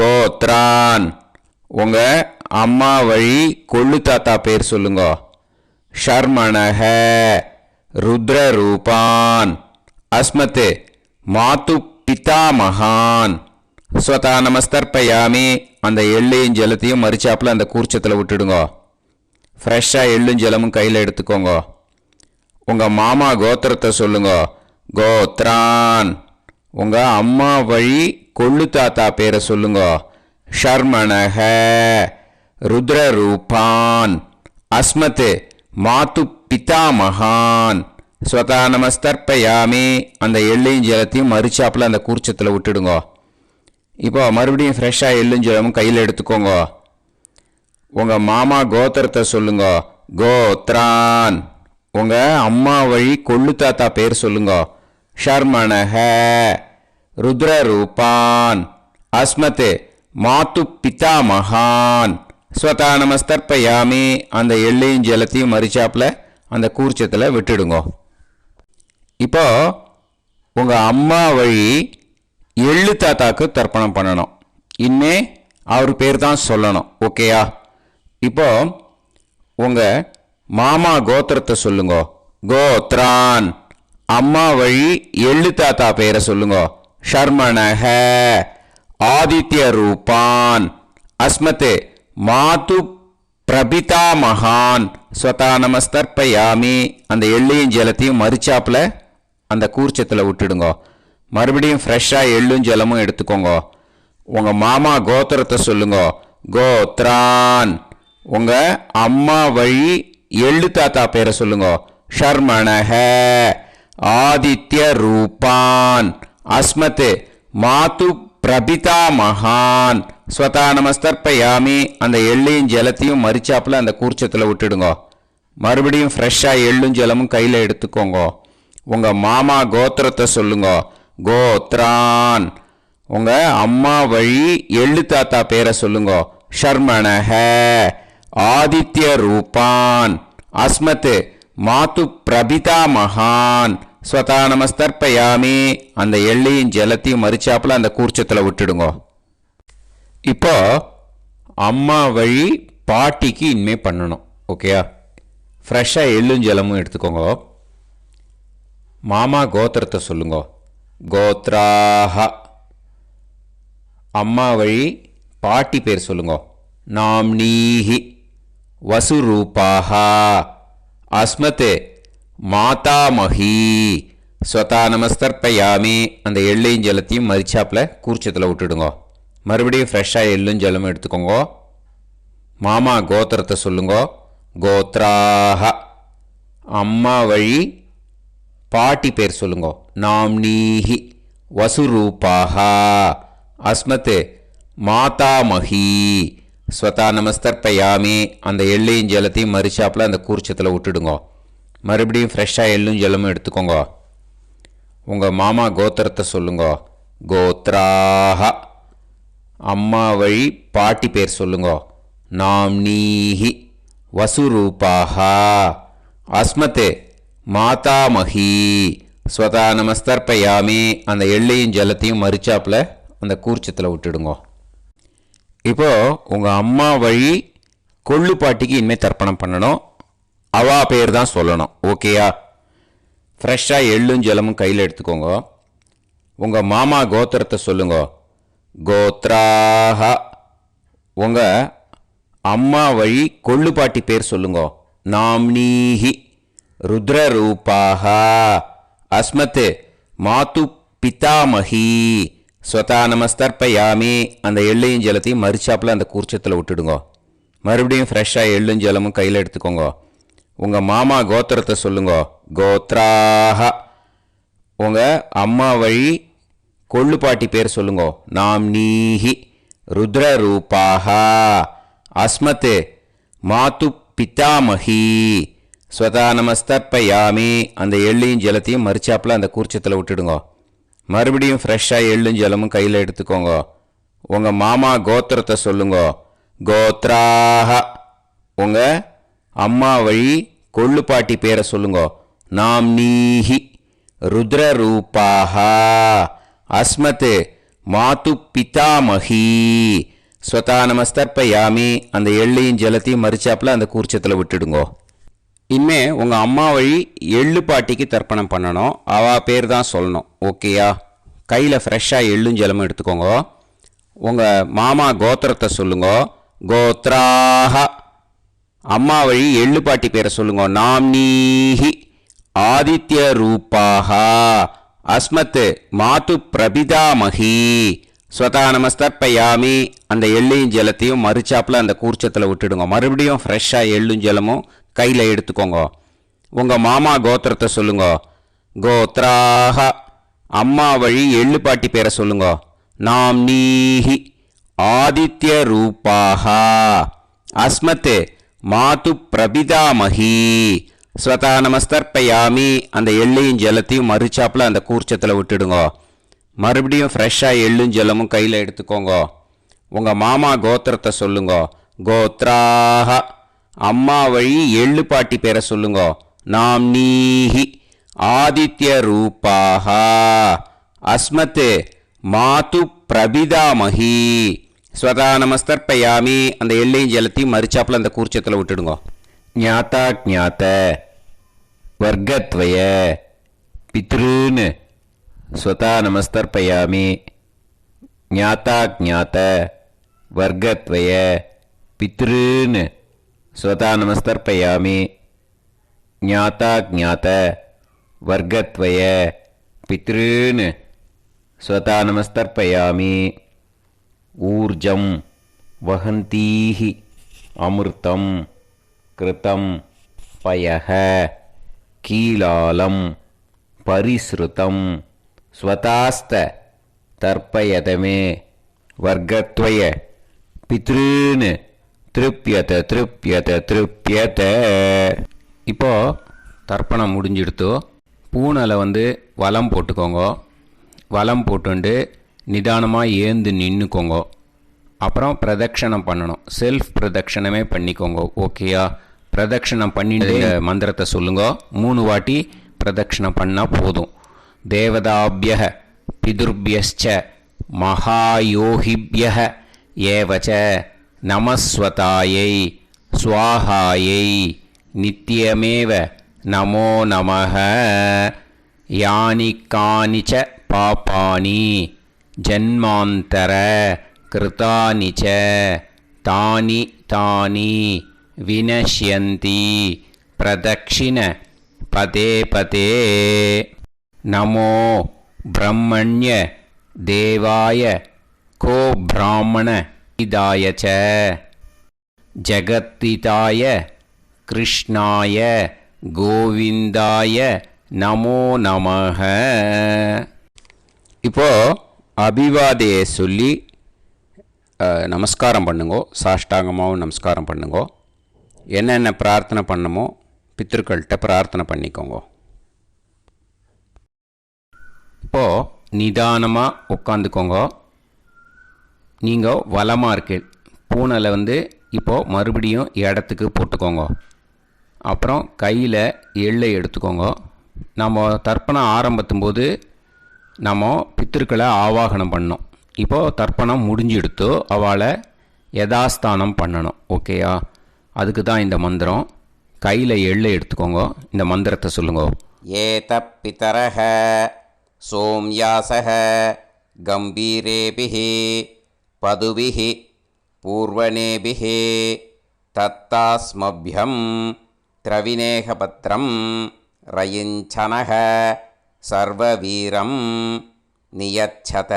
கோத்ரான். உங்கள் அம்மா வழி கொள்ளு தாத்தா பேர் சொல்லுங்க. ஷர்மணஹ ருத்ரரூபான் அஸ்மத் மாது பிதாமகான் ஸ்வதா நமஸ்தர்ப்பயாமி. அந்த எள்ளையும் ஜலத்தையும் மறிச்சாப்பில் அந்த கூர்ச்சத்தில் விட்டுடுங்க. ஃப்ரெஷ்ஷாக எள்ளும் ஜலமும் கையில் எடுத்துக்கோங்க. உங்கள் மாமா கோத்திரத்தை சொல்லுங்க. கோத்ரான். உங்கள் அம்மா வழி கொள்ளு தாத்தா பேரை சொல்லுங்க. ஷர்மணஹ ருத்ரரூபான் அஸ்மத் மாது பிதாமகான் ஸ்வதா நமஸ்தர்ப்பயாமி. அந்த எள்ளையும் ஜலத்தையும் மறிச்சாப்பில் அந்த கூர்ச்சத்தில் விட்டுடுங்க. இப்போ மறுபடியும் ஃப்ரெஷ்ஷாக எள்ளும் ஜலமும் கையில் எடுத்துக்கோங்க. உங்கள் மாமா கோத்திரத்தை சொல்லுங்க. கோத்ரான். உங்கள் அம்மா வழி கொள்ளு தாத்தா பேர் சொல்லுங்க. ஷர்மணஹ ருத்ரரூபான் அஸ்மத் மாது பிதாமகான் ஸ்வதா நமஸ்தர்ப்பயாமி. அந்த எள்ளையும் ஜலத்தையும் மறிச்சாப்பில் அந்த கூர்ச்சத்தில் விட்டுடுங்க. இப்போ உங்கள் அம்மா வழி எள்ளு தாத்தாக்கு தர்ப்பணம் பண்ணணும். இனிமே அவர் பேர் தான் சொல்லணும். ஓகேயா? இப்போ உங்கள் மாமா கோத்திரத்தை சொல்லுங்க. கோத்ரான். அம்மா வழி எள்ளு தாத்தா பேரை சொல்லுங்க. ஷர்மணஹ. ஆதித்ய ரூபான். அஸ்மத் மாது பிரபிதா மகான். ஸ்வதா நமஸ்தர்ப்பயாமி. அந்த எள்ளையும் ஜலத்தையும் மறிச்சாப்பில் அந்த கூர்ச்சத்தில் விட்டுடுங்க. மறுபடியும் ஃப்ரெஷ்ஷாக எள்ளும் ஜலமும் எடுத்துக்கோங்க. உங்கள் மாமா கோத்திரத்தை சொல்லுங்க. கோத்ரான். உங்கள் அம்மா வழி எள்ளு தாத்தா பேரை சொல்லுங்க. ஷர்மணஹ. ஆதித்ய ரூபான். அஸ்மத் மாது பிரபிதா மகான். ஸ்வதா நமஸ்தர்ப்பயாமி. அந்த எள்ளையும் ஜலத்தையும் மறிச்சாப்பில் அந்த கூர்ச்சத்தில் விட்டுடுங்க. மறுபடியும் ஃப்ரெஷ்ஷாக எள்ளும் ஜலமும் கையில் எடுத்துக்கோங்க. உங்கள் மாமா கோத்திரத்தை சொல்லுங்க. கோத்ரான். உங்கள் அம்மா வழி எள்ளு தாத்தா பேரை சொல்லுங்க. ஷர்மணஹ. ஆதித்ய ரூபான். அஸ்மத் மாது பிரபிதா மகான். ஸ்வதா நமஸ்தர்ப்பயாமி. அந்த எள்ளையும் ஜலத்தையும் மறிச்சாப்பில் அந்த கூர்ச்சத்தில் விட்டுடுங்க. இப்போ அம்மா வழி பாட்டிக்கு இனிமே பண்ணணும். ஓகேயா? ஃப்ரெஷ்ஷாக எள்ளும் ஜலமும் எடுத்துக்கோங்க. மாமா கோத்திரத்தை சொல்லுங்க. கோத்ராஹ. அம்மா வழி பாட்டி பேர் சொல்லுங்க. நாம்னீஹி. வசுரூபாஹ. அஸ்மத் மாதாமஹி. ஸ்வதா நமஸ்தர்ப்பயாமி. அந்த எள்ளையும் ஜலத்தையும் மறிச்சாப்பில் கூர்ச்சத்தில் விட்டுடுங்க. மறுபடியும் ஃப்ரெஷ்ஷாக எள்ளும் ஜலமும் எடுத்துக்கோங்க. மாமா கோத்திரத்தை சொல்லுங்க. கோத்ராஹ. அம்மா வழி பாட்டி பேர் சொல்லுங்க. நாம்னீஹி. வசுரூபாஹ. அஸ்மத் மாதாமஹி. ஸ்வதா நமஸ்தர்ப்பயாமி. அந்த எள்ளையும் ஜலத்தையும் மறிச்சாப்பில் அந்த கூர்ச்சத்தில் விட்டுடுங்க. மறுபடியும் ஃப்ரெஷ்ஷாக எள்ளும் ஜலமும் எடுத்துக்கோங்க. உங்கள் மாமா கோத்திரத்தை சொல்லுங்க. கோத்ராஹ. அம்மா வழி பாட்டி பேர் சொல்லுங்க. நாம்னீஹி. வசுரூபாஹ. அஸ்மத் மாதாமஹி. ஸ்வதா நமஸ்தர்ப்பயாமி. அந்த எள்ளையும் ஜலத்தையும் மறிச்சாப்பில் அந்த கூர்ச்சத்தில் விட்டுடுங்க. இப்போது உங்கள் அம்மா வழி கொள்ளு பாட்டிக்கு இனிமேல் தர்ப்பணம் பண்ணணும். அவா பேர் தான் சொல்லணும். ஓகேயா? ஃப்ரெஷ்ஷாக எள்ளும் ஜலமும் கையில் எடுத்துக்கோங்க. உங்கள் மாமா கோத்திரத்தை சொல்லுங்க. கோத்ராஹ. உங்கள் அம்மா வழி கொள்ளு பாட்டி பேர் சொல்லுங்க. நாம்னீஹி. ருத்ரரூபாஹ. அஸ்மத் மாது பிதாமஹி. ஸ்வதா நமஸ்தர்ப்பயாமி. அந்த எள்ளையும் ஜலத்தையும் மறிச்சாப்பில் அந்த கூர்ச்சத்தில் விட்டுடுங்க. மறுபடியும் ஃப்ரெஷ்ஷாக எள்ளும் ஜலமும் கையில் எடுத்துக்கோங்க. உங்கள் மாமா கோத்திரத்தை சொல்லுங்க. கோத்ராஹ. உங்கள் அம்மா வழி கொள்ளு பாட்டி பேர் சொல்லுங்க. நாம்னீஹி. ருத்ரரூபாஹ. அஸ்மத் மாது பிதாமஹி. ஸ்வதா நமஸ்தர்ப்பயாமி. அந்த எள்ளையும் ஜலத்தையும் மறிச்சாப்பில் அந்த கூர்ச்சத்தில் விட்டுடுங்க. மறுபடியும் ஃப்ரெஷ்ஷாக எள்ளும் ஜலமும் கையில் எடுத்துக்கோங்க. உங்கள் மாமா கோத்திரத்தை சொல்லுங்க. கோத்ராஹ. உங்கள் அம்மா வழி கொள்ளு பாட்டி பேரை சொல்லுங்க. நாம்னீஹி. ருத்ரரூபாஹ. அஸ்மத் மாது பிதாமஹி. ஸ்வதா நமஸ்தர்ப்பயாமி. அந்த எள்ளையும் ஜலத்தையும் மறிச்சாப்பில் அந்த கூர்ச்சத்தில் விட்டுடுங்க. இனிமே உங்கள் அம்மா வழி எள்ளு பாட்டிக்கு தர்ப்பணம் பண்ணணும். அவா பேர் தான் சொல்லணும். ஓகேயா? கையில் ஃப்ரெஷ்ஷாக எள்ளும் ஜலமும் எடுத்துக்கோங்க. உங்கள் மாமா கோத்திரத்தை சொல்லுங்க. கோத்ராஹ. அம்மா வழி எள்ளு பாட்டி பேரை சொல்லுங்க. நாம்னீஹி. ஆதித்ய ரூபாஹ. அஸ்மத் மாது பிரபிதாமஹி. ஸ்வதா நமஸ்தர்ப்பயாமி. அந்த எள்ளையும் ஜலத்தையும் மறிச்சாப்பில் அந்த கூர்ச்சத்தில் விட்டுடுங்க. மறுபடியும் ஃப்ரெஷ்ஷாக எள்ளும் ஜலமும் கையில் எடுத்துக்கோங்க. உங்கள் மாமா கோத்திரத்தை சொல்லுங்க. கோத்ராஹ. அம்மா வழி எள்ளு பாட்டி பேரை சொல்லுங்க. நாம்னீஹி. ஆதித்ய ரூபாஹ. அஸ்மத் மாது பிரபிதாமஹி. ஸ்வதா நமஸ்தர்ப்பயாமி. அந்த எள்ளையும் ஜலத்தையும் மறிச்சாப்பில் அந்த கூர்ச்சத்தில் விட்டுடுங்க. மறுபடியும் ஃப்ரெஷ்ஷாக எள்ளும் ஜலமும் கையில் எடுத்துக்கோங்க. உங்கள் மாமா கோத்திரத்தை சொல்லுங்க. கோத்ராஹ. அம்மா வழி எள்ளு பாட்டி பேரை சொல்லுங்க. நாம்னீஹி. ஆதித்ய ரூபாஹ. அஸ்மத் மாது பிரபிதாமஹி. ஸ்வதா நமஸ்தர்ப்பயாமி. அந்த எள்ளையும் ஜலத்தையும் மறிச்சாப்பில் அந்த கூர்ச்சத்தில் விட்டுடுங்கோ. ஞாத்தா ஜாத்த வர்க்கத்வய பித்ருன்னு ஸ்வதா நமஸ்தர்ப்பயாமி. ஞாத்தா ஜாத்த வர்க்கத்வய பித்ருன்னு ஸ்வதா நமஸ்தர்ப்பயாமி. ஞாத்தா ஜாத்த வர்க்கத்வய பித்ருன்னு ஸ்வதா நமஸ்தர்ப்பயாமி. ஊர்ஜம் வஹந்தீஹி அமிர்தம் கிருதம் பயஹ கீலாலம் பரிஸ்ருதம் ஸ்வதாஸ்த தர்ப்பயதமே வர்க்கத்வய பித்ருன்னு திருப்யத திருப்யத திருப்யத. இப்போ தர்ப்பணம் முடிஞ்சிடுத்தோ பூனலை வலம் போட்டுக்கோங்க. வலம் போட்டுண்டு நிதானமாக ஏந்து நின்றுக்கோங்க. அப்புறம் பிரதட்சணம் பண்ணணும். செல்ஃப் பிரதட்சணமே பண்ணிக்கோங்க. ஓகேயா? பிரதட்சணம் பண்ணிட்டு மந்திரத்தை சொல்லுங்க. 3 வாட்டி பிரதட்சணம் பண்ணால் போதும். தேவதாபிய பிதுர்பியச்ச மகாயோகிபிய ஏவச்ச நமஸ்வதாயை ஸ்வாஹாயை நித்யமேவ நமோ நமஹ. யானி கானிச்ச பாபானி ஜன்மாந்தர கிருதானிச்ச தானி தானி வினஷ்யந்தி பிரதக்ஷிண பதே பதே. நமோ பிரம்மண்ய தேவாய கோ பிராமண இதாய ச ஜகத்திதாய கிருஷ்ணாய கோவிந்தாய நமோ நமஹ. இப்போது அபிவாதையை சொல்லி நமஸ்காரம் பண்ணுங்கோ. சாஷ்டாங்கமாகவும் நமஸ்காரம் பண்ணுங்கோ. என்னென்ன பிரார்த்தனை பண்ணமோ பித்ருக்கள்கிட்ட பிரார்த்தனை பண்ணிக்கோங்க. இப்போது நிதானமாக உட்காந்துக்கோங்க. நீங்கள் வலமாக இருக்கு பூனலை இப்போது மறுபடியும் இடத்துக்கு போட்டுக்கோங்க. அப்புறம் கையில் எள்ளை எடுத்துக்கோங்க. நம்ம தர்ப்பணம் ஆரம்பித்தும்போது நம்ம பித்திருக்களை ஆவாகனம் பண்ணோம். இப்போது தர்ப்பணம் முடிஞ்செடுத்து அவளை யதாஸ்தானம் பண்ணணும். ஓகேயா? அதுக்கு தான் இந்த மந்திரம். கையில் எள்ளை எடுத்துக்கோங்க. இந்த மந்திரத்தை சொல்லுங்க. ஏத பிதரஹ சோம்யாசஹ கம்பீரேபிஹி பதுபிஹி பூர்வணேபிஹி தத்தாஸ்மப்யம் திரவிநேகபத்ரம் ரயிஞ்சனஹ சர்வவீரம் நியச்சத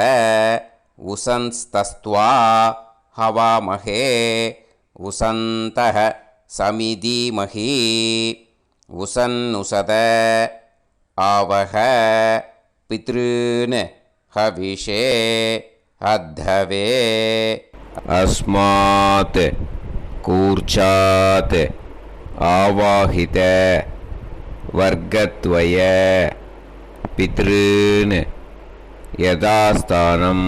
உசன்ஸ்தஸ்த்வா ஹவாமஹே உசந்தஹ சமிதீமஹி உசன்னுசத ஆவஹ பித்ருன் ஹவிஷே அத்தவே. அஸ்மாத் கூர்ச்சாத் ஆவாஹித வர்க்கத்வய பித்ருன் யதாஸ்தானம்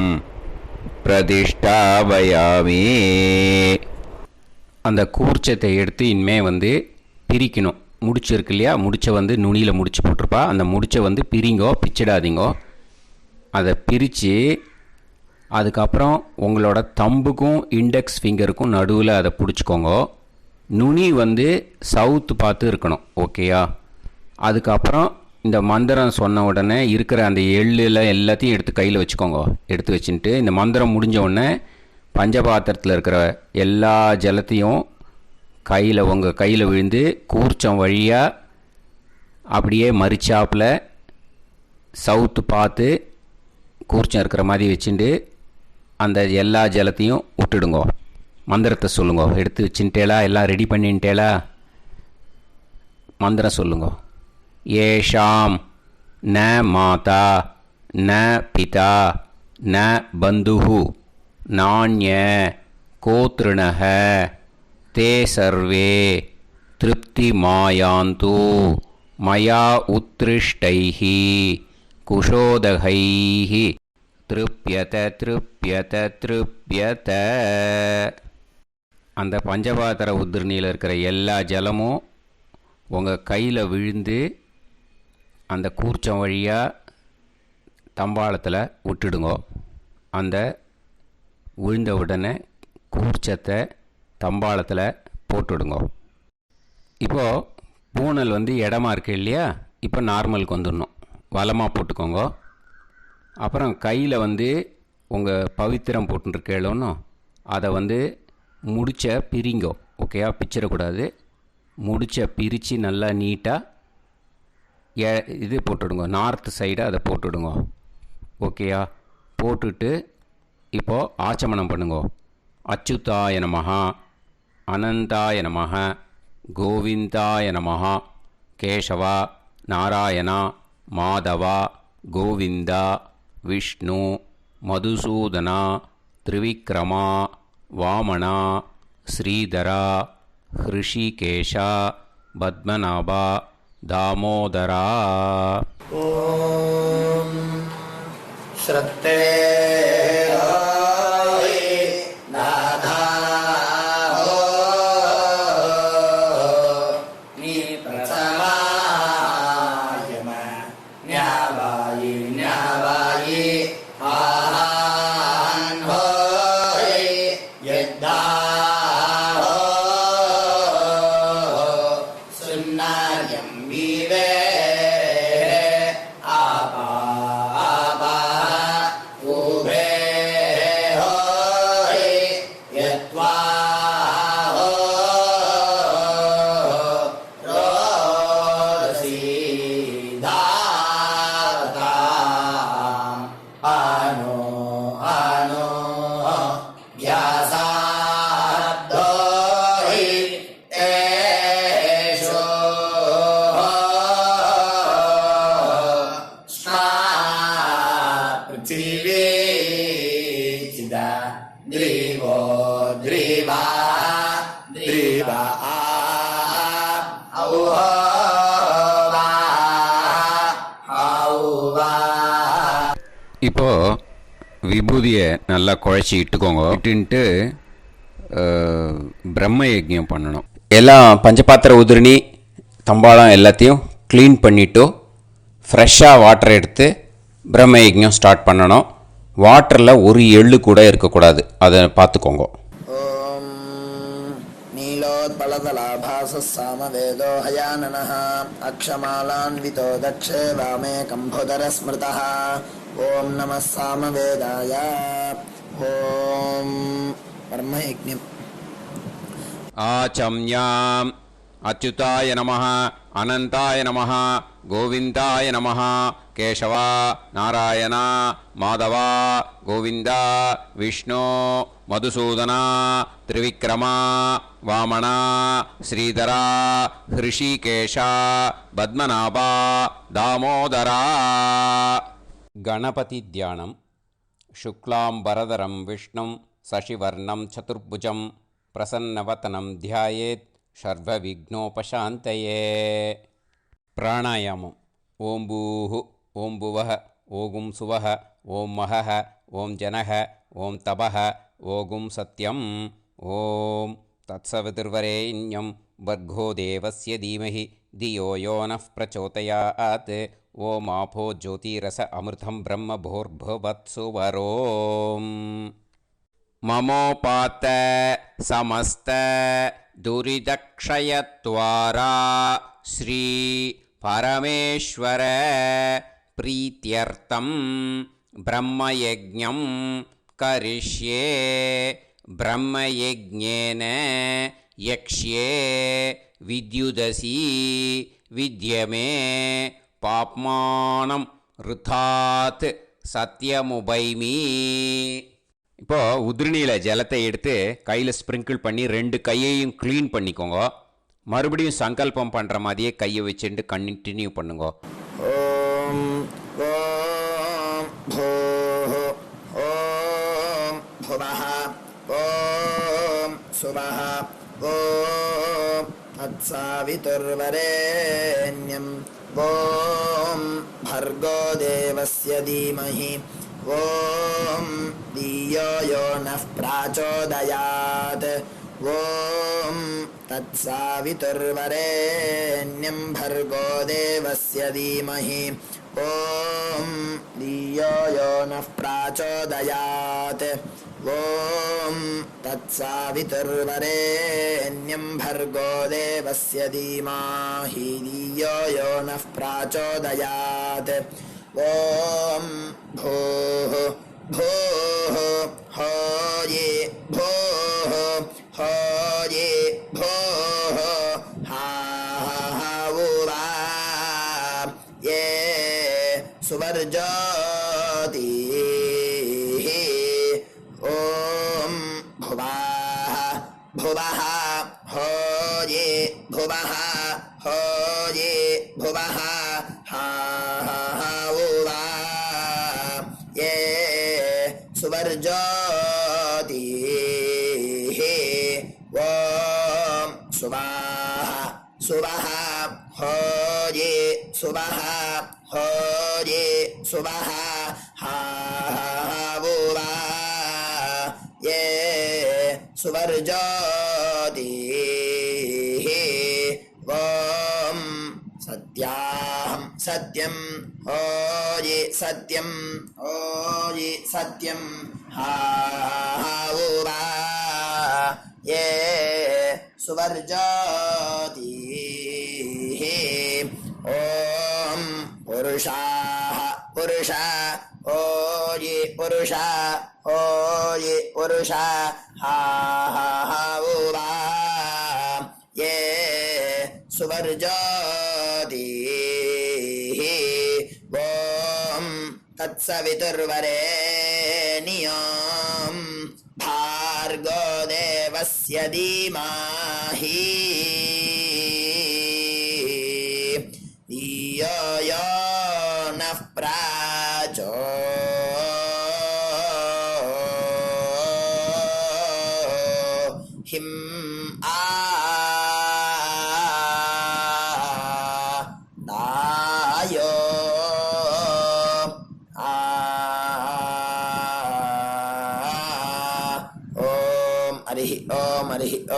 பிரதிஷ்டாபயாமி. அந்த கூர்ச்சத்தை எடுத்து இனிமே பிரிக்கணும். முடிச்சு இருக்கு இல்லையா? முடிச்சை நுனியில் முடிச்சு போட்டிருப்பா. அந்த முடிச்சை பிரிங்கோ, பிச்சிடாதீங்கோ. அதை பிரித்து அதுக்கப்புறம் உங்களோட தம்புக்கும் இண்டெக்ஸ் ஃபிங்கருக்கும் நடுவில் அதை பிடிச்சிக்கோங்க. நுனி சவுத்து பார்த்து இருக்கணும். ஓகேயா? அதுக்கப்புறம் இந்த மந்திரம் சொன்ன உடனே இருக்கிற அந்த எள்ளில் எல்லாத்தையும் எடுத்து கையில் வச்சுக்கோங்க. எடுத்து வச்சுட்டு இந்த மந்திரம் முடிஞ்ச உடனே பஞ்சபாத்திரத்தில் இருக்கிற எல்லா ஜலத்தையும் உங்கள் கையில் விழுந்து கூர்ச்சம் வழியாக அப்படியே மறிச்சாப்பில் சவுத்து பார்த்து கூர்ச்சம் இருக்கிற மாதிரி வச்சுட்டு அந்த எல்லா ஜலத்தையும் விட்டுடுங்கோ. மந்திரத்தை சொல்லுங்க. எடுத்து வச்சுட்டேலா? எல்லாம் ரெடி பண்ணிட்டேலா? மந்திரம் சொல்லுங்க. ஏஷாம் ந மாதா ந பிதா ந பந்துஹு நாண்ய கோத்ருணஹ தே சர்வே திருப்தி மாயாந்து மயா உத்ருஷ்டைஹி குஷோதகைஹி திருப்யத திருப்யத திருப்யத. அந்த பஞ்சபாத்திர உதிர்ணியில் இருக்கிற எல்லா ஜலமும் உங்கள் கையில் விழுந்து அந்த கூர்ச்சம் வழியாக தம்பாளத்தில் விட்டுடுங்கோ. அந்த விழுந்த உடனே கூர்ச்சத்தை தம்பாளத்தில் போட்டுவிடுங்க. இப்போது பூனல் இடமா இருக்கு இல்லையா, இப்போ நார்மலுக்கு வந்துடணும். வலமாக போட்டுக்கோங்க. அப்புறம் கையில் உங்கள் பவித்திரம் போட்டுருக்கேளோன்னு அதை முடிச்ச பிரிங்கோ. ஓகேயா, பிச்சிடக்கூடாது. முடிச்ச பிரித்து நல்லா நீட்டாக இது போட்டுவிடுங்க. நார்த் சைடு அதை போட்டுவிடுங்க. ஓகேயா, போட்டுட்டு இப்போது ஆச்சமனம் பண்ணுங்க. அச்சுதாய நமஹ, அனந்தாய நமஹ, கோவிந்தாய நமஹ, கேசவா, நாராயணா, மாதவா, கோவிந்தா, விஷ்ணு, மதுசூதனா, திரிவிக்ரமா, வாமனா, ஸ்ரீதரா, ஹிருஷிகேஷா, பத்மநாபா, தாமோதரா. ஓம் ஸ்ரத்தே இப்போது விபூதியை நல்லா குழச்சி இட்டுக்கோங்க. இட்டுன்ட்டு பிரம்ம யஜ்ஞம் பண்ணணும். எல்லாம் பஞ்சபாத்திர உதிரணி தம்பாளம் எல்லாத்தையும் க்ளீன் பண்ணிவிட்டு ஃப்ரெஷ்ஷாக வாட்டர் எடுத்து பிரம்ம யஜ்ஞம் ஸ்டார்ட் பண்ணணும். வாட்டரில் ஒரு எள்ளு கூட இருக்கக்கூடாது, அதை பார்த்துக்கோங்க. ஓம் நீலோத்பலதலாபாச சாமவேதோ ஹயானனः அக்ஷமாலான்விதோ தக்ஷே வாமே கம்போதர ஸ்மிருதः. ஓம் நமः சாமவேதாய. ஓம் பிரம்மயஜ்ஞம். ஆச்சம்யாம் அச்சுதாய நமஹ, அனந்தாய நமஹ, கோவிந்தாய நமஹ, கேசவா, நாராயணா, மாதவா, கோவிந்தா, விஷ்ணு, மதுசூதனா, திரிவிக்ரமா, வாமனா, ஸ்ரீதரா, ஹிருஷிகேஷா, பத்மநாபா, தாமோதரா. கணபதி தியானம். சுக்லாம்பரதரம் விஷ்ணும் சசிவர்ணம் சதுர்புஜம் பிரசன்னவதனம் தியாயேத் சர்வவிக்னோபசாந்தயே. பிராணாயாமம். ஓம் பூஹு, ஓம் புவஹ, ஓகும் சுவஹ, ஓம் மஹஹ, ஓம் ஜனஹ, ஓம் தபஹ, ஓகும் சத்யம். ஓம் தத்சவிதுர்வரேண்யம் வர்கோ தேவஸ்ய தீமஹி தியோ யோ நः பிரச்சோதயாத். ஓம் ஆபோ ஜோதிரச அமிர்தம் பிரம்ம போர்பவத்சு வரோம். மமோபாத்த சமஸ்த துரிதக்ஷயத்வாரா ஸ்ரீ பரமேஸ்வர பிரீத்யர்த்தம் பிரம்மயஜ்ஞம் கரிஷ்யே. பிரம்மயஜ்ஞேன யக்ஷ்யே வித்யுதசி வித்யமே பாப்மானம் ருதாத் சத்யமுபைமி. இப்போது உதிரணியில் ஜலத்தை எடுத்து கையில் ஸ்ப்ரிங்கிள் பண்ணி 2 கையையும் க்ளீன் பண்ணிக்கோங்க. மறுபடியும் சங்கல்பம் பண்ணுற மாதிரியே கையை வச்சுட்டு கண்டினியூ பண்ணுங்க. ஓம் ஓம் பூஹு, ஓம் புவஹ, ஓம் சுவஹ, ஓம் அத்சாவிதுர்வரேண்யம், ஓம் भर्गो देवस्य धीमहि ॐ धियो यो नः प्रचोदयात् ॐ तत्सावितुर्वरेण्यं भर्गो देवस्य धीमहि ॐ धियो यो नः प्राचोदयात् ॐ तत्सावितुर्वरेण्यं भर्गो देवस्य धीमहि धियो यो नः प्राचोदयात् ॐ भूः भूः होये भूः होये भूः हा उवा ये सुवर्जोतिः ॐ भुवाः भुवः होये भुवः होये भुवः हा उवा ये सुवर्जोतिः ॐ सुवाः सुवः होये सुवः होये सुवः हा उवा ये सुवर्जोतिः ॐ सत्याहं सत्यं होये सत्यं होये सत्यं हा उवा ये सुवर्जोतिः ॐ पुरुषाः पुरुषा होये पुरुषा होये पुरुषा हा उवा ये सुवर्जोतिः ॐ तत्सवितुर्वरेण्यं भार्गो देवस्य धीमहि धियो यो नः दायो हरिः ॐ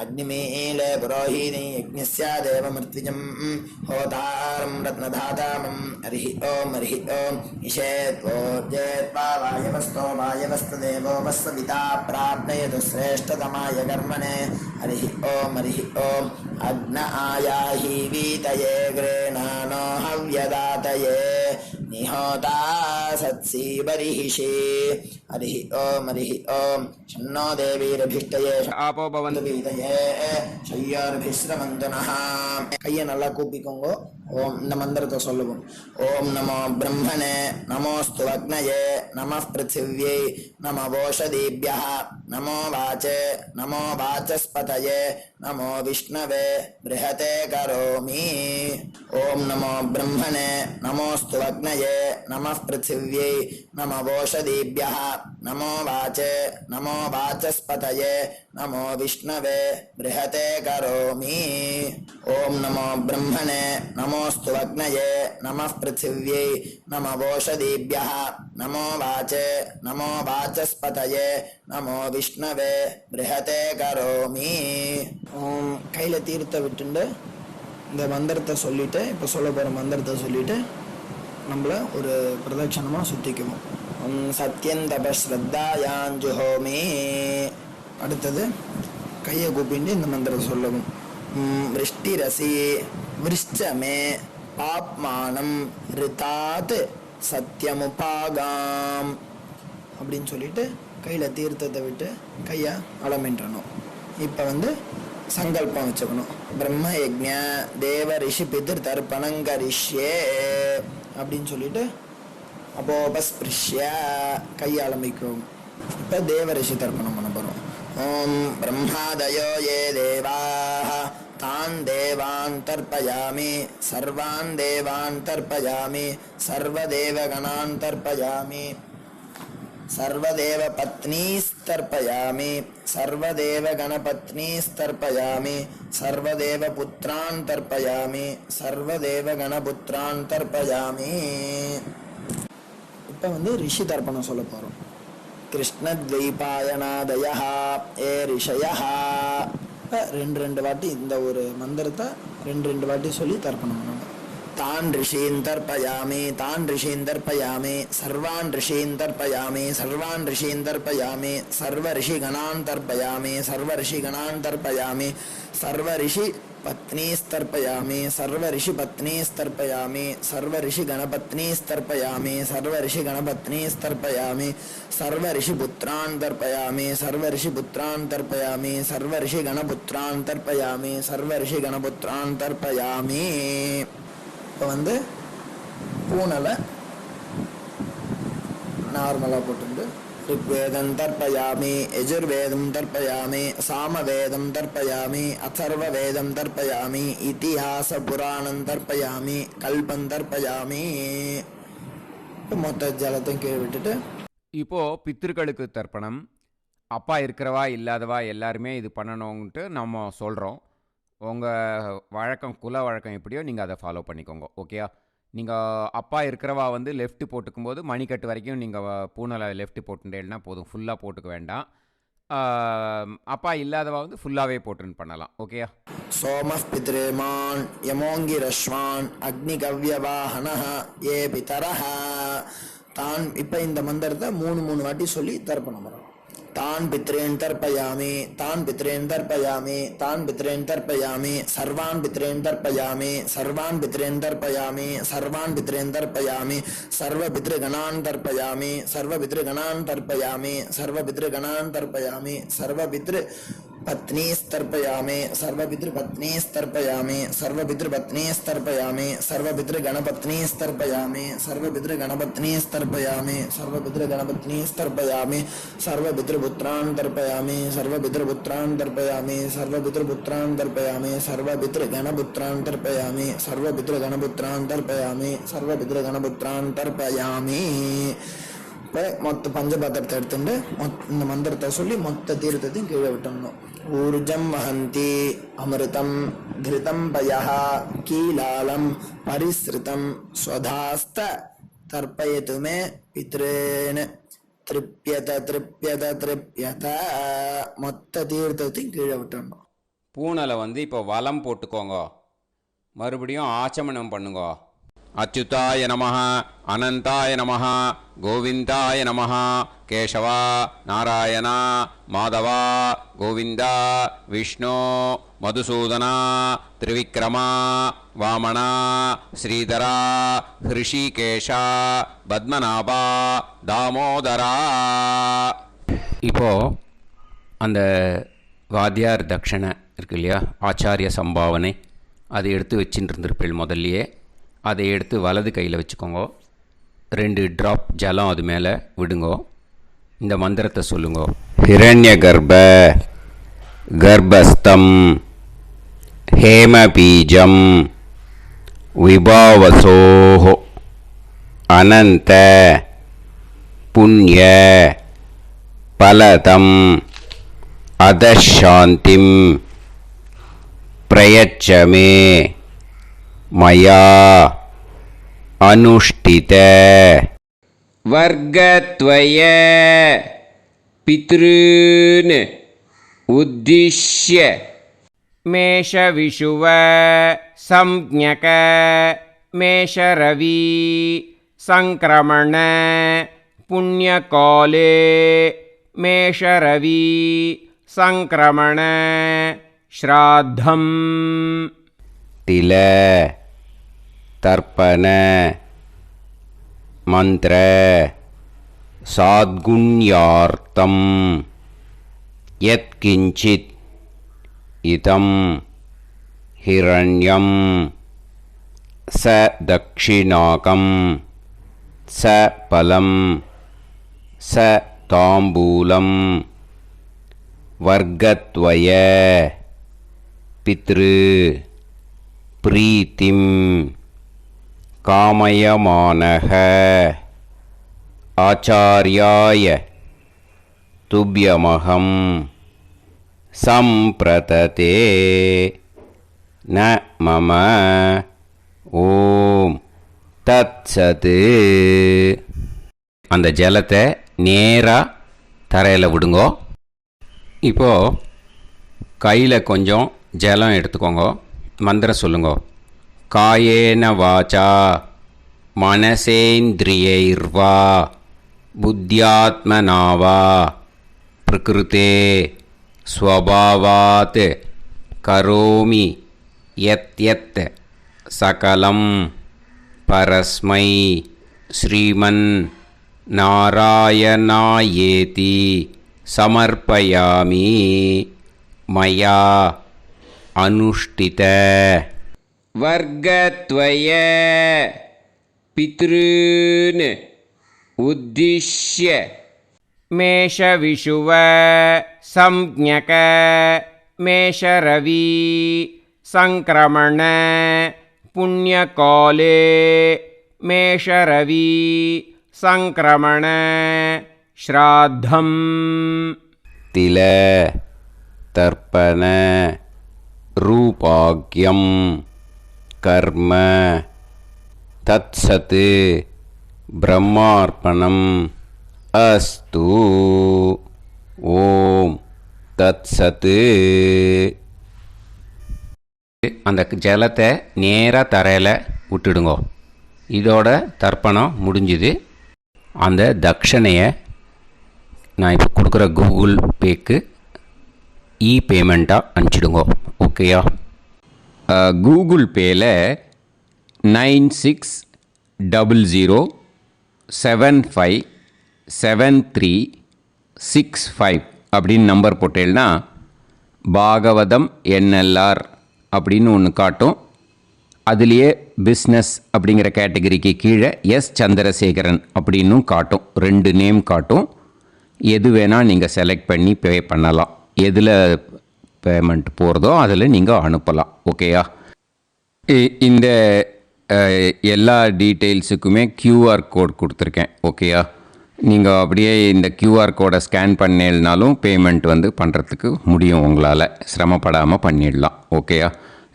अग्निमीले पुरोहिणी यज्ञस्य देवमर्त्विजं होतारं रत्नधातामं हरिः ॐ ईशेत्वोर्जेत्वा वायवस्तो वायवस्तदेवो वस्वपिता प्राप्नयतु श्रेष्ठतमाय कर्मणे हरिः ॐ अग्न आयाहि वीतये गृह्णानो हव्यदातये निहोता सत्सी बर्हिषि हरिः ॐ शन्नो देवीरभिष्टये आपो भवन्तु வீதையே ஷய்யார்பிஸ்ரமந்து நः கையை நல்லா கூப்பிக்கோங்க. ஓம் இந்த மந்திரத்தை சொல்லுவோம். ஓம் நமோ பிரம்மணே நமோஸ்து அக்னயே நமः பிருத்திவ்யை நமோ ஓஷதீப்யः நமோ வாச்சே நமோ வாச்சஸ்பதயே நமோ விஷ்ணவே ப்ருஹதே கரோமி. ஓம் நமோ பிரம்மணே நமோஸ்து அக்னயே நமः பிருத்திவ்யை நமோ ஓஷதீப்யः நமோ வாச்சே நமோ வாச்சஸ்பதயே நமோ விஷ்ணவே ப்ருஹதே கரோமி. ஓம் நமோ பிரம்மணே நமோஸ்து அக்னயே நமः பிருத்திவ்யை நமோ ஓஷதீப்யः நமோ வாச்சே நமோ வாச்சஸ்பதயே நமோ விஷ்ணவே ப்ருஹதே கரோமி. ஓம் கையில தீர்த்த விட்டுண்டு இந்த மந்திரத்தை சொல்லிட்டு இப்போ சொல்ல போகிற மந்திரத்தை சொல்லிட்டு நம்மள ஒரு பிரதட்சணமாக சுற்றிக்குவோம். சத்யம் தபஸ்ரத்தாயாஞ்சுஹோமி. அடுத்தது கையை கூப்பிட்டு இந்த மந்திரத்தை சொல்லவும். விருஷ்டிரசி விருஷ்சமே பாப்மானம் ரிதாத் சத்யமுபாகாம் அப்படின்னு சொல்லிட்டு கையில் தீர்த்தத்தை விட்டு கையை அலமின்றணும். இப்போ சங்கல்பம் வச்சுக்கணும். பிரம்ம யஜ்ஞ தேவ ரிஷி பிதிர் தர்ப்பணங்கரிஷ்யே அப்படின்னு சொல்லிட்டு அப்போபஸ்பிருஷ்ய கையை அலம்பிக்கும். இப்போ தேவ ரிஷி தர்ப்பணம் பண்ண போகிறோம். ஓம் பிரம்மாதயோ ஏ தேவாः तान् देवान् तर्पयामि सर्वान् देवान् तर्पयामि सर्वदेवगणान् तर्पयामि सर्वदेवपत्नीस्तर्पयामि सर्वदेवगणपत्नीस्तर्पयामि सर्वदेवपुत्रान् तर्पयामि सर्वदेवगणपुत्रान् तर्पयामि. இப்போ ரிஷி தர்ப்பணம் சொல்ல போகிறோம். கிருஷ்ணத்வைபாயனாதயः ஏ ரிஷயः. ரெண்டு வாட்டி இந்த ஒரு மந்திரத்தை ரெண்டு வாட்டி சொல்லி தர்ப்பணம் பண்ணணும். तान् ऋषीन् तर्पयामि, तान् ऋषीन् तर्पयामि, सर्वान् ऋषीन् तर्पयामि, सर्वान् ऋषीन् तर्पयामि, सर्वऋषिगणान् तर्पयामि, सर्वऋषिगणान् तर्पयामि, सर्वऋषिपत्नीस्तर्पयामि, सर्वऋषिपत्नीस्तर्पयामि, सर्वऋषिगणपत्नीस्तर्पयामि, सर्वऋषिगणपत्नीस्तर्पयामि, सर्वऋषिपुत्रान् तर्पयामि, सर्वऋषिपुत्रान् तर्पयामि, सर्वऋषिगणपुत्रान् तर्पयामि, सर्वऋषिगणपुत्रान् तर्पयामि. இப்போ வந்து பூனலை நார்மலாக போட்டு ऋग्वेदं तर्पयामि, यजुर्वेदं तर्पयामि, सामवेदं तर्पयामि, अथर्ववेदं तर्पयामि, इतिहासपुराणं तर्पयामि, कल्पं तर्पयामि. மொத்த ஜலத்தையும் கீழே விட்டுட்டு இப்போது பித்திருக்களுக்கு தர்ப்பணம். அப்பா இருக்கிறவா இல்லாதவா எல்லாருமே இது பண்ணணுன்ட்டு நம்ம சொல்கிறோம். உங்கள் வழக்கம் குல வழக்கம் எப்படியோ நீங்கள் அதை ஃபாலோ பண்ணிக்கோங்க. ஓகேயா? நீங்கள் அப்பா இருக்கிறவா வந்து லெஃப்ட்டு போட்டுக்கும்போது மணிக்கட்டு வரைக்கும் நீங்கள் பூனலை லெஃப்ட்டு போட்டுட்டேன்னா போதும், ஃபுல்லாக போட்டுக்க வேண்டாம். அப்பா இல்லாதவா வந்து ஃபுல்லாகவே போட்டுன்னு பண்ணலாம். ஓகேயா? சோமः பித்ரேமான் யமோங்கிரஸ்வான் அக்னிகவ்யவாஹனः ஏ பிதரஹ தான். இப்போ இந்த மந்திரத்தை மூணு வாட்டி சொல்லி தர்ப்பணம் பண்ணணும். तान् पितॄन् तर्पयामि, तान् पितॄन् तर्पयामि, तान् पितॄन् तर्पयामि, सर्वान् पितॄन् तर्पयामि, सर्वान् पितॄन् तर्पयामि, सर्वान् पितॄन् तर्पयामि, सर्वपितृगणान् तर्पयामि, सर्वपितृगणान् तर्पयामि, सर्वपितृगणान् तर्पयामि, सर्वपितृपत्नीस्तर्पयामि, सर्वपितृपत्नीस्तर्पयामि, सर्वपितृपत्नीस्तर्पयामि, सर्वपितृगणपत्नीस्तर्पयामि, सर्वपितृगणपत्नीस्तर्पयामि, सर्वपितृगणपत्नीस्तर्पयामि, सर्वपितृपुत्रान् तर्पयामि, सर्वपितृपुत्रान् तर्पयामि, सर्वपितृपुत्रान् तर्पयामि, सर्वपितृगणपुत्रान् तर्पयामि, सर्वपितृगणपुत्रान् तर्पयामि, सर्वपितृगणपुत्रान् तर्पयामि. இப்போ மொத்த பஞ்சபாத்திரத்தை எடுத்துட்டு இந்த மந்திரத்தை சொல்லி மொத்த தீர்த்தத்தையும் கீழே விட்டணும். ஊர்ஜம் வஹந்தி அமிர்தம் கிருதம் பயः கீலாலம் பரிஸ்ருதம் ஸ்வதாஸ்த தர்ப்பயது மே பித்ரேன் திருப்யத திருப்யத திருப்யத. மொத்த தீர்த்தத்தையும் கீழே விட்டணும். பூனலை வந்து இப்போ வலம் போட்டுக்கோங்க. மறுபடியும் ஆச்சமனம் பண்ணுங்க. அச்சுதாய நமஹ, அனந்தாய நமஹ, கோவிந்தாய நமஹ, கேசவா, நாராயணா, மாதவா, கோவிந்தா, விஷ்ணு, மதுசூதனா, திரிவிக்ரமா, வாமனா, ஸ்ரீதரா, ஹிருஷிகேஷா, பத்மநாபா, தாமோதரா. இப்போது அந்த வாத்தியார் தட்சணை இருக்கு இல்லையா, ஆச்சாரிய சம்பாவனை, அதை எடுத்து வச்சுட்டு இருந்திருப்பேள் முதல்லையே. அதை எடுத்து வலது கையில் வச்சுக்கோங்க. 2 ட்ராப் ஜலம் அது மேலே விடுங்கோ. இந்த மந்திரத்தை சொல்லுங்கோ. ஹிரண்ய கர்ப்ப கர்ப்பஸ்தம் ஹேமபீஜம் விபாவசோஹ அனந்த புண்ணிய பலதம் அதசாந்திம் பிரயச்சமே மயா அனுஷ்டித வர்க்கத்வய பித்ருன் உத்திஷ்ய மேஷவிஷுவ சம்ஞக மேஷரவி சங்கிரமண புண்ணியகாலே மேஷரவி சங்கிரமண ஸ்ராத்தம் தில தர்ப்பண மந்திர சாத்குண்யார்த்தம் யத்கிஞ்சித் இதம் ஹிரண்யம் ச தக்ஷிணாகம் ச பலம் ச தாம்பூலம் வர்க்கத்வய பித்ரு பிரீத்திம் காமயமானஹ ஆச்சார்யாய துப்யமகம் சம்பிரததே ந மம ஓம் தத்சத். அந்த ஜலத்தை நேராக தரையில் விடுங்கோ. இப்போது கையில் கொஞ்சம் ஜலம் எடுத்துக்கோங்க. மந்திரம் சொல்லுங்கோ. காயேன வாச்சா மனசேந்திரியைர்வா புத்தியாத்மனாவா பிரகிருதே ஸ்வபாவாத் கரோமி யத் சகலம் பரஸ்மை ஸ்ரீமன் நாராயணாயேதி சமர்ப்பயாமி மயா அனுஷ்டித வர்க்கத்வய பித்ருன் உத்திஷ்ய மேஷவிஷுவ சம்ஞக மேஷரவி சங்கிரமண புண்ணியகாலே மேஷரவி சங்கிரமண ஸ்ராத்தம் தில தர்ப்பண ரூபாக்யம் கர்ம தத்சத் பிரம்மார்ப்பணம் அஸ்து. ஓம் தத்சத். அந்த ஜலத்தை நேராக தரையில் விட்டுடுங்கோ. இதோட தர்ப்பணம் முடிஞ்சுது. அந்த தட்சணையை நான் இப்போ கொடுக்குற கூகுள் பேக்கு பேமெண்ட்டாக அனுப்பிச்சிடுங்கோ. ஓகேயா? கூகுள் பேயில் 9600757365 அப்படின்னு நம்பர் போட்டேன்னா பாகவதம் என்எல்ஆர் அப்படின்னு ஒன்று காட்டும். அதுலேயே பிஸ்னஸ் அப்படிங்கிற கேட்டகரிக்கு கீழே எஸ் சந்திரசேகரன் அப்படின்னும் காட்டும். 2 நேம் காட்டும். எது வேணால் நீங்கள் செலக்ட் பண்ணி பே பண்ணலாம். எதில் பேமெண்ட் போகிறதோ அதில் நீங்கள் அனுப்பலாம். ஓகேயா? இந்த எல்லா டீட்டெயில்ஸுக்குமே கியூஆர் கோட் கொடுத்துருக்கேன். ஓகேயா? நீங்கள் அப்படியே இந்த கியூஆர் கோடை ஸ்கேன் பண்ணேனாலும் பேமெண்ட் பண்ணுறதுக்கு முடியும். உங்களால் சிரமப்படாமல் பண்ணிடலாம். ஓகேயா?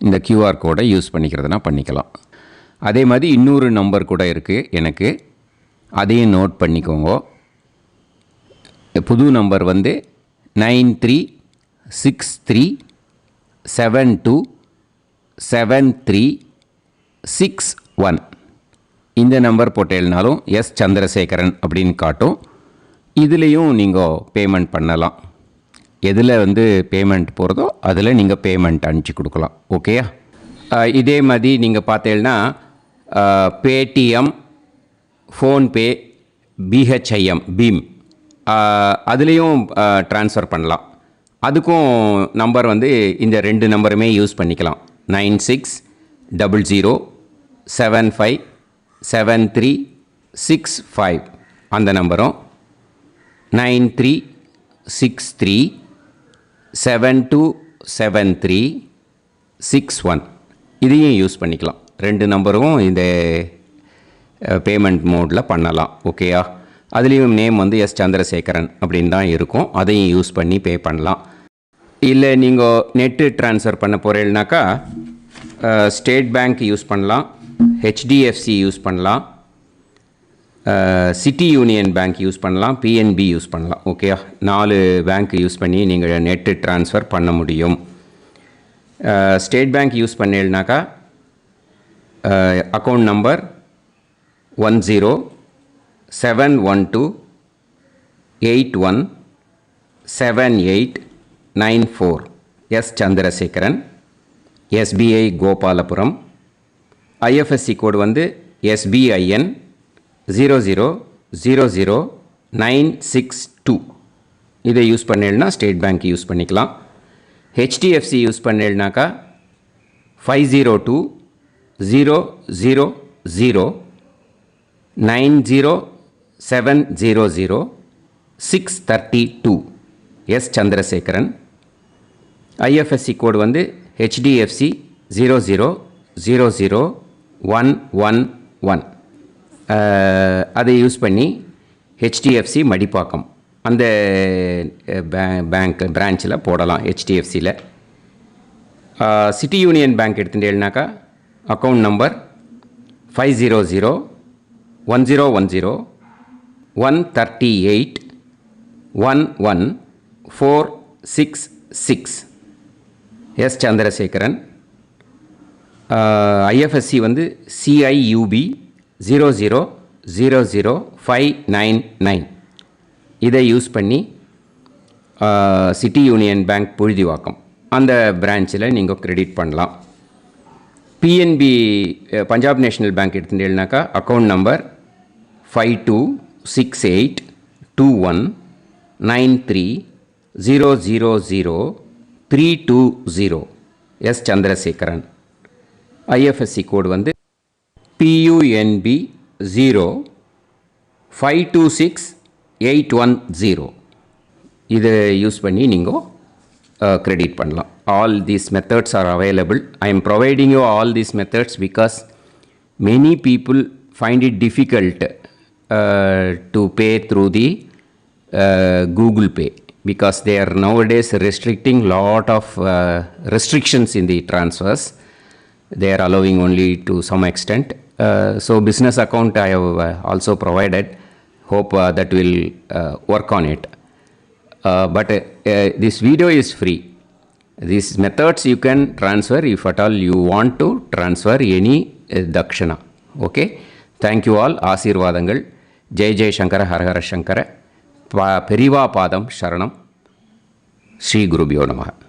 இந்த கியூஆர் கோடை யூஸ் பண்ணிக்கிறதுனா பண்ணிக்கலாம். அதே மாதிரி இன்னொரு நம்பர் கூட இருக்குது எனக்கு. அதையும் நோட் பண்ணிக்கோங்க. புது நம்பர் 9363727361. இந்த நம்பர் போட்டேனாலும் எஸ் சந்திரசேகரன் அப்படின்னு காட்டும். இதுலேயும் நீங்கள் பேமெண்ட் பண்ணலாம். எதில் பேமெண்ட் போகிறதோ அதில் நீங்கள் பேமெண்ட் அனுப்பிச்சி கொடுக்கலாம். ஓகேயா? இதே மாதிரி நீங்கள் பார்த்தேன்னா பேடிஎம், ஃபோன்பே, பிஹெச்ஐஎம் பீம் அதுலேயும் ட்ரான்ஸ்ஃபர் பண்ணலாம். அதுக்கும் நம்பர் இந்த 2 நம்பருமே யூஸ் பண்ணிக்கலாம். 9600757365 அந்த நம்பரும் 9363727361 இதையும் யூஸ் பண்ணிக்கலாம். 2 நம்பரும் இந்த பேமெண்ட் மோடில் பண்ணலாம். ஓகேயா? அதுலேயும் நேம் எஸ் சந்திரசேகரன் அப்படின்னு தான் இருக்கும். அதையும் யூஸ் பண்ணி பே பண்ணலாம். இல்லை நீங்கள் நெட்டு ட்ரான்ஸ்ஃபர் பண்ண போகிறீங்கனாக்கா ஸ்டேட் பேங்க் யூஸ் பண்ணலாம், ஹெச்டிஎஃப்சி யூஸ் பண்ணலாம், சிட்டி யூனியன் பேங்க் யூஸ் பண்ணலாம், பிஎன்பி யூஸ் பண்ணலாம். ஓகேயா? 4 பேங்க் யூஸ் பண்ணி நீங்கள் நெட்டு ட்ரான்ஸ்ஃபர் பண்ண முடியும். ஸ்டேட் பேங்க் யூஸ் பண்ணீங்கனாக்கா account number 1071281789 S Chandrasekaran, SBI Gopalapuram. IFSC code SBIN 0000962. இதை யூஸ் பண்ணேன்னா ஸ்டேட் பேங்க் யூஸ் பண்ணிக்கலாம். ஹெச்டிஎஃப்சி யூஸ் பண்ணேன்னாக்கா 5020090700 S Chandrasekaran. IFSC code HDFC 0000111. அதை யூஸ் பண்ணி ஹெச்டிஎஃப்சி மடிப்பாக்கம் அந்த பேங்க் பிரான்ச்சில் போடலாம். ஹெச்டிஎஃப்சியில் சிட்டி யூனியன் பேங்க் எடுத்துட்டேன்னாக்கா account number 5001010138110 11466. S Chandrasekaran. IFSC வந்து CIUB 0000599. இதை யூஸ் பண்ணி சிட்டி யூனியன் பேங்க் புழுதிவாக்கம் அந்த பிரான்ச்சில் நீங்கள் கிரெடிட் பண்ணலாம். PNB பஞ்சாப் நேஷ்னல் பேங்க் எடுத்துட்டீங்கன்னாக்கா account number 52682193000320. S Chandrasekaran. IFSC code வந்து PUNB 0526810. இதை யூஸ் பண்ணி நீங்கள் கிரெடிட் பண்ணலாம். All these methods are available. I am providing you all these methods because many people find it difficult to pay through the Google Pay because they are nowadays restricting lot of restrictions in the transfers. They are allowing only to some extent. So business account I have also provided. Hope that will work on it. But this video is free. These methods you can transfer if at all you want to transfer any dakshana. Okay. Thank you all. ஆசீர்வாதங்கள். ஜெய் ஜெய் சங்கர ஹரஹர சங்கர. பெரிவா பாதம் சரணம். ஸ்ரீ குருபியோ நமः.